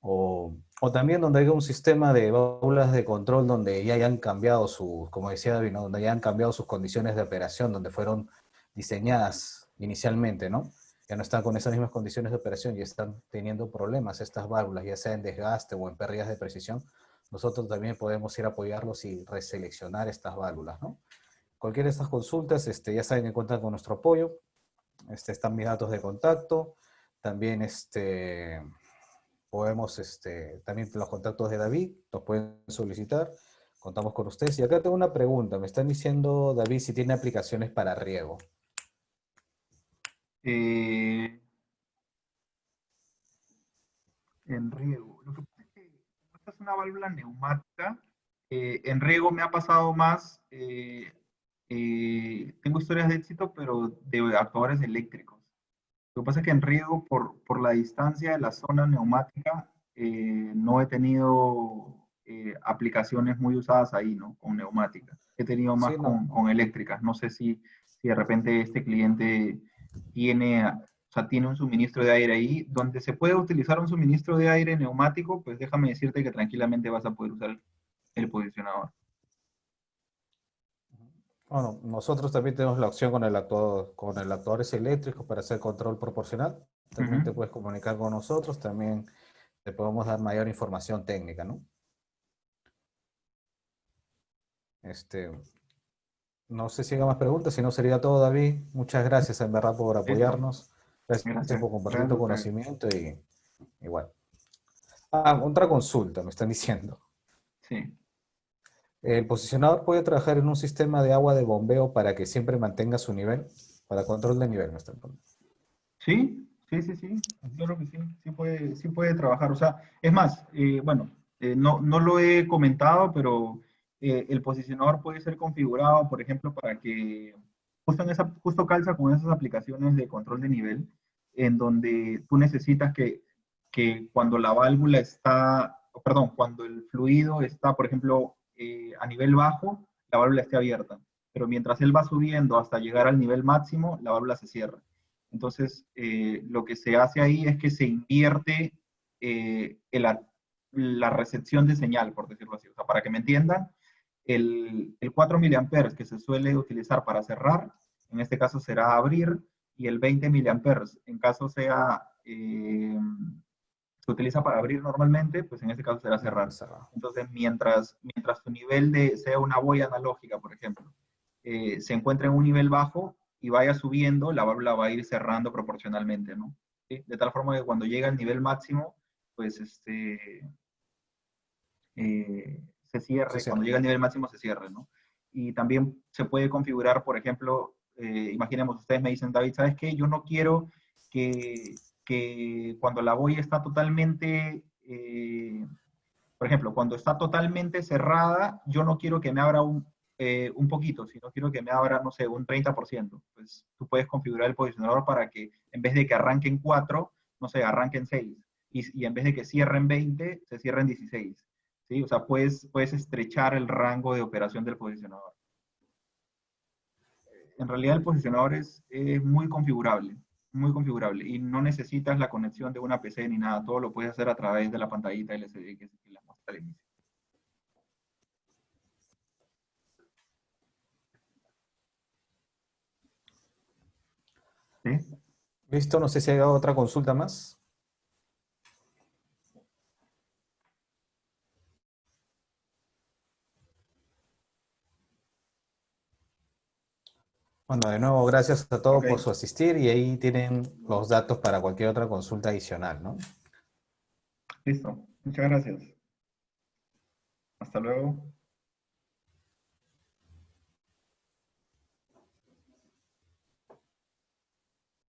O también donde haya un sistema de válvulas de control donde ya hayan cambiado como decía David, ¿no? Donde ya han cambiado sus condiciones de operación, donde fueron diseñadas inicialmente, ¿no? Ya no están con esas mismas condiciones de operación y están teniendo problemas estas válvulas, ya sea en desgaste o en pérdidas de precisión. Nosotros también podemos ir a apoyarlos y reseleccionar estas válvulas, ¿no? Cualquiera de estas consultas, ya saben que cuentan con nuestro apoyo. Están mis datos de contacto. También, podemos, también los contactos de David, los pueden solicitar, contamos con ustedes. Y acá tengo una pregunta, me están diciendo, David, si tiene aplicaciones para riego. Eh, en riego. Lo que pasa es que esta es una válvula neumática. En riego me ha pasado más. Tengo historias de éxito, pero de actuadores eléctricos. Lo que pasa es que en riego, por la distancia de la zona neumática, no he tenido aplicaciones muy usadas ahí, ¿no? Con neumática. He tenido más Sí, no. con eléctricas. No sé si de repente este cliente tiene, o sea, tiene un suministro de aire ahí. Donde se puede utilizar un suministro de aire neumático, pues déjame decirte que tranquilamente vas a poder usar el posicionador. Bueno, nosotros también tenemos la opción con el actuadores eléctricos para hacer control proporcional. También te Ujú. puedes comunicar con nosotros, también te podemos dar mayor información técnica, ¿no? Este, no sé si hay más preguntas, si no sería todo, David. Muchas gracias en verdad por Listo. apoyarnos. Gracias Gracias. por compartir Gracias a tu ustedes. conocimiento y igual. Ah, otra consulta, me están diciendo. Sí. ¿El posicionador puede trabajar en un sistema de agua de bombeo para que siempre mantenga su nivel? Para control de nivel, me están poniendo. Sí, sí, sí, sí, claro que sí, sí puede trabajar. O sea, es más, bueno, no lo he comentado, pero el posicionador puede ser configurado, por ejemplo, para que justo calza con esas aplicaciones de control de nivel, en donde tú necesitas que cuando la válvula está, perdón, cuando el fluido está, por ejemplo, a nivel bajo, la válvula esté abierta. Pero mientras él va subiendo hasta llegar al nivel máximo, la válvula se cierra. Entonces, lo que se hace ahí es que se invierte la recepción de señal, por decirlo así. O sea, para que me entiendan, el 4 miliamperes que se suele utilizar para cerrar, en este caso será abrir, y el 20 miliamperes, en caso sea, se utiliza para abrir normalmente, pues en este caso será cerrar. Cerrado. Entonces, mientras tu nivel sea una boya analógica, por ejemplo, se encuentra en un nivel bajo y vaya subiendo, la válvula va a ir cerrando proporcionalmente, ¿no? ¿Sí? De tal forma que cuando llega al nivel máximo, pues se Se cierre, cuando cierra. llega al nivel máximo se cierre, ¿no? Y también se puede configurar, por ejemplo, imaginemos, ustedes me dicen, David, ¿sabes qué? Yo no quiero que cuando la boya está totalmente, por ejemplo, cuando está totalmente cerrada, yo no quiero que me abra un poquito, sino quiero que me abra, no sé, un 30%. Pues tú puedes configurar el posicionador para que en vez de que arranquen 4, no sé, arranquen 6. Y en vez de que cierren 20, se cierren 16. ¿sí? O sea, puedes estrechar el rango de operación del posicionador. En realidad el posicionador es muy configurable, y no necesitas la conexión de una PC ni nada, todo lo puedes hacer a través de la pantallita LCD que la muestra al inicio. ¿Sí? Listo, no sé si hay otra consulta más. Bueno, de nuevo, gracias a todos Ok, por su asistir y ahí tienen los datos para cualquier otra consulta adicional, ¿no? listo. Muchas gracias. Hasta luego.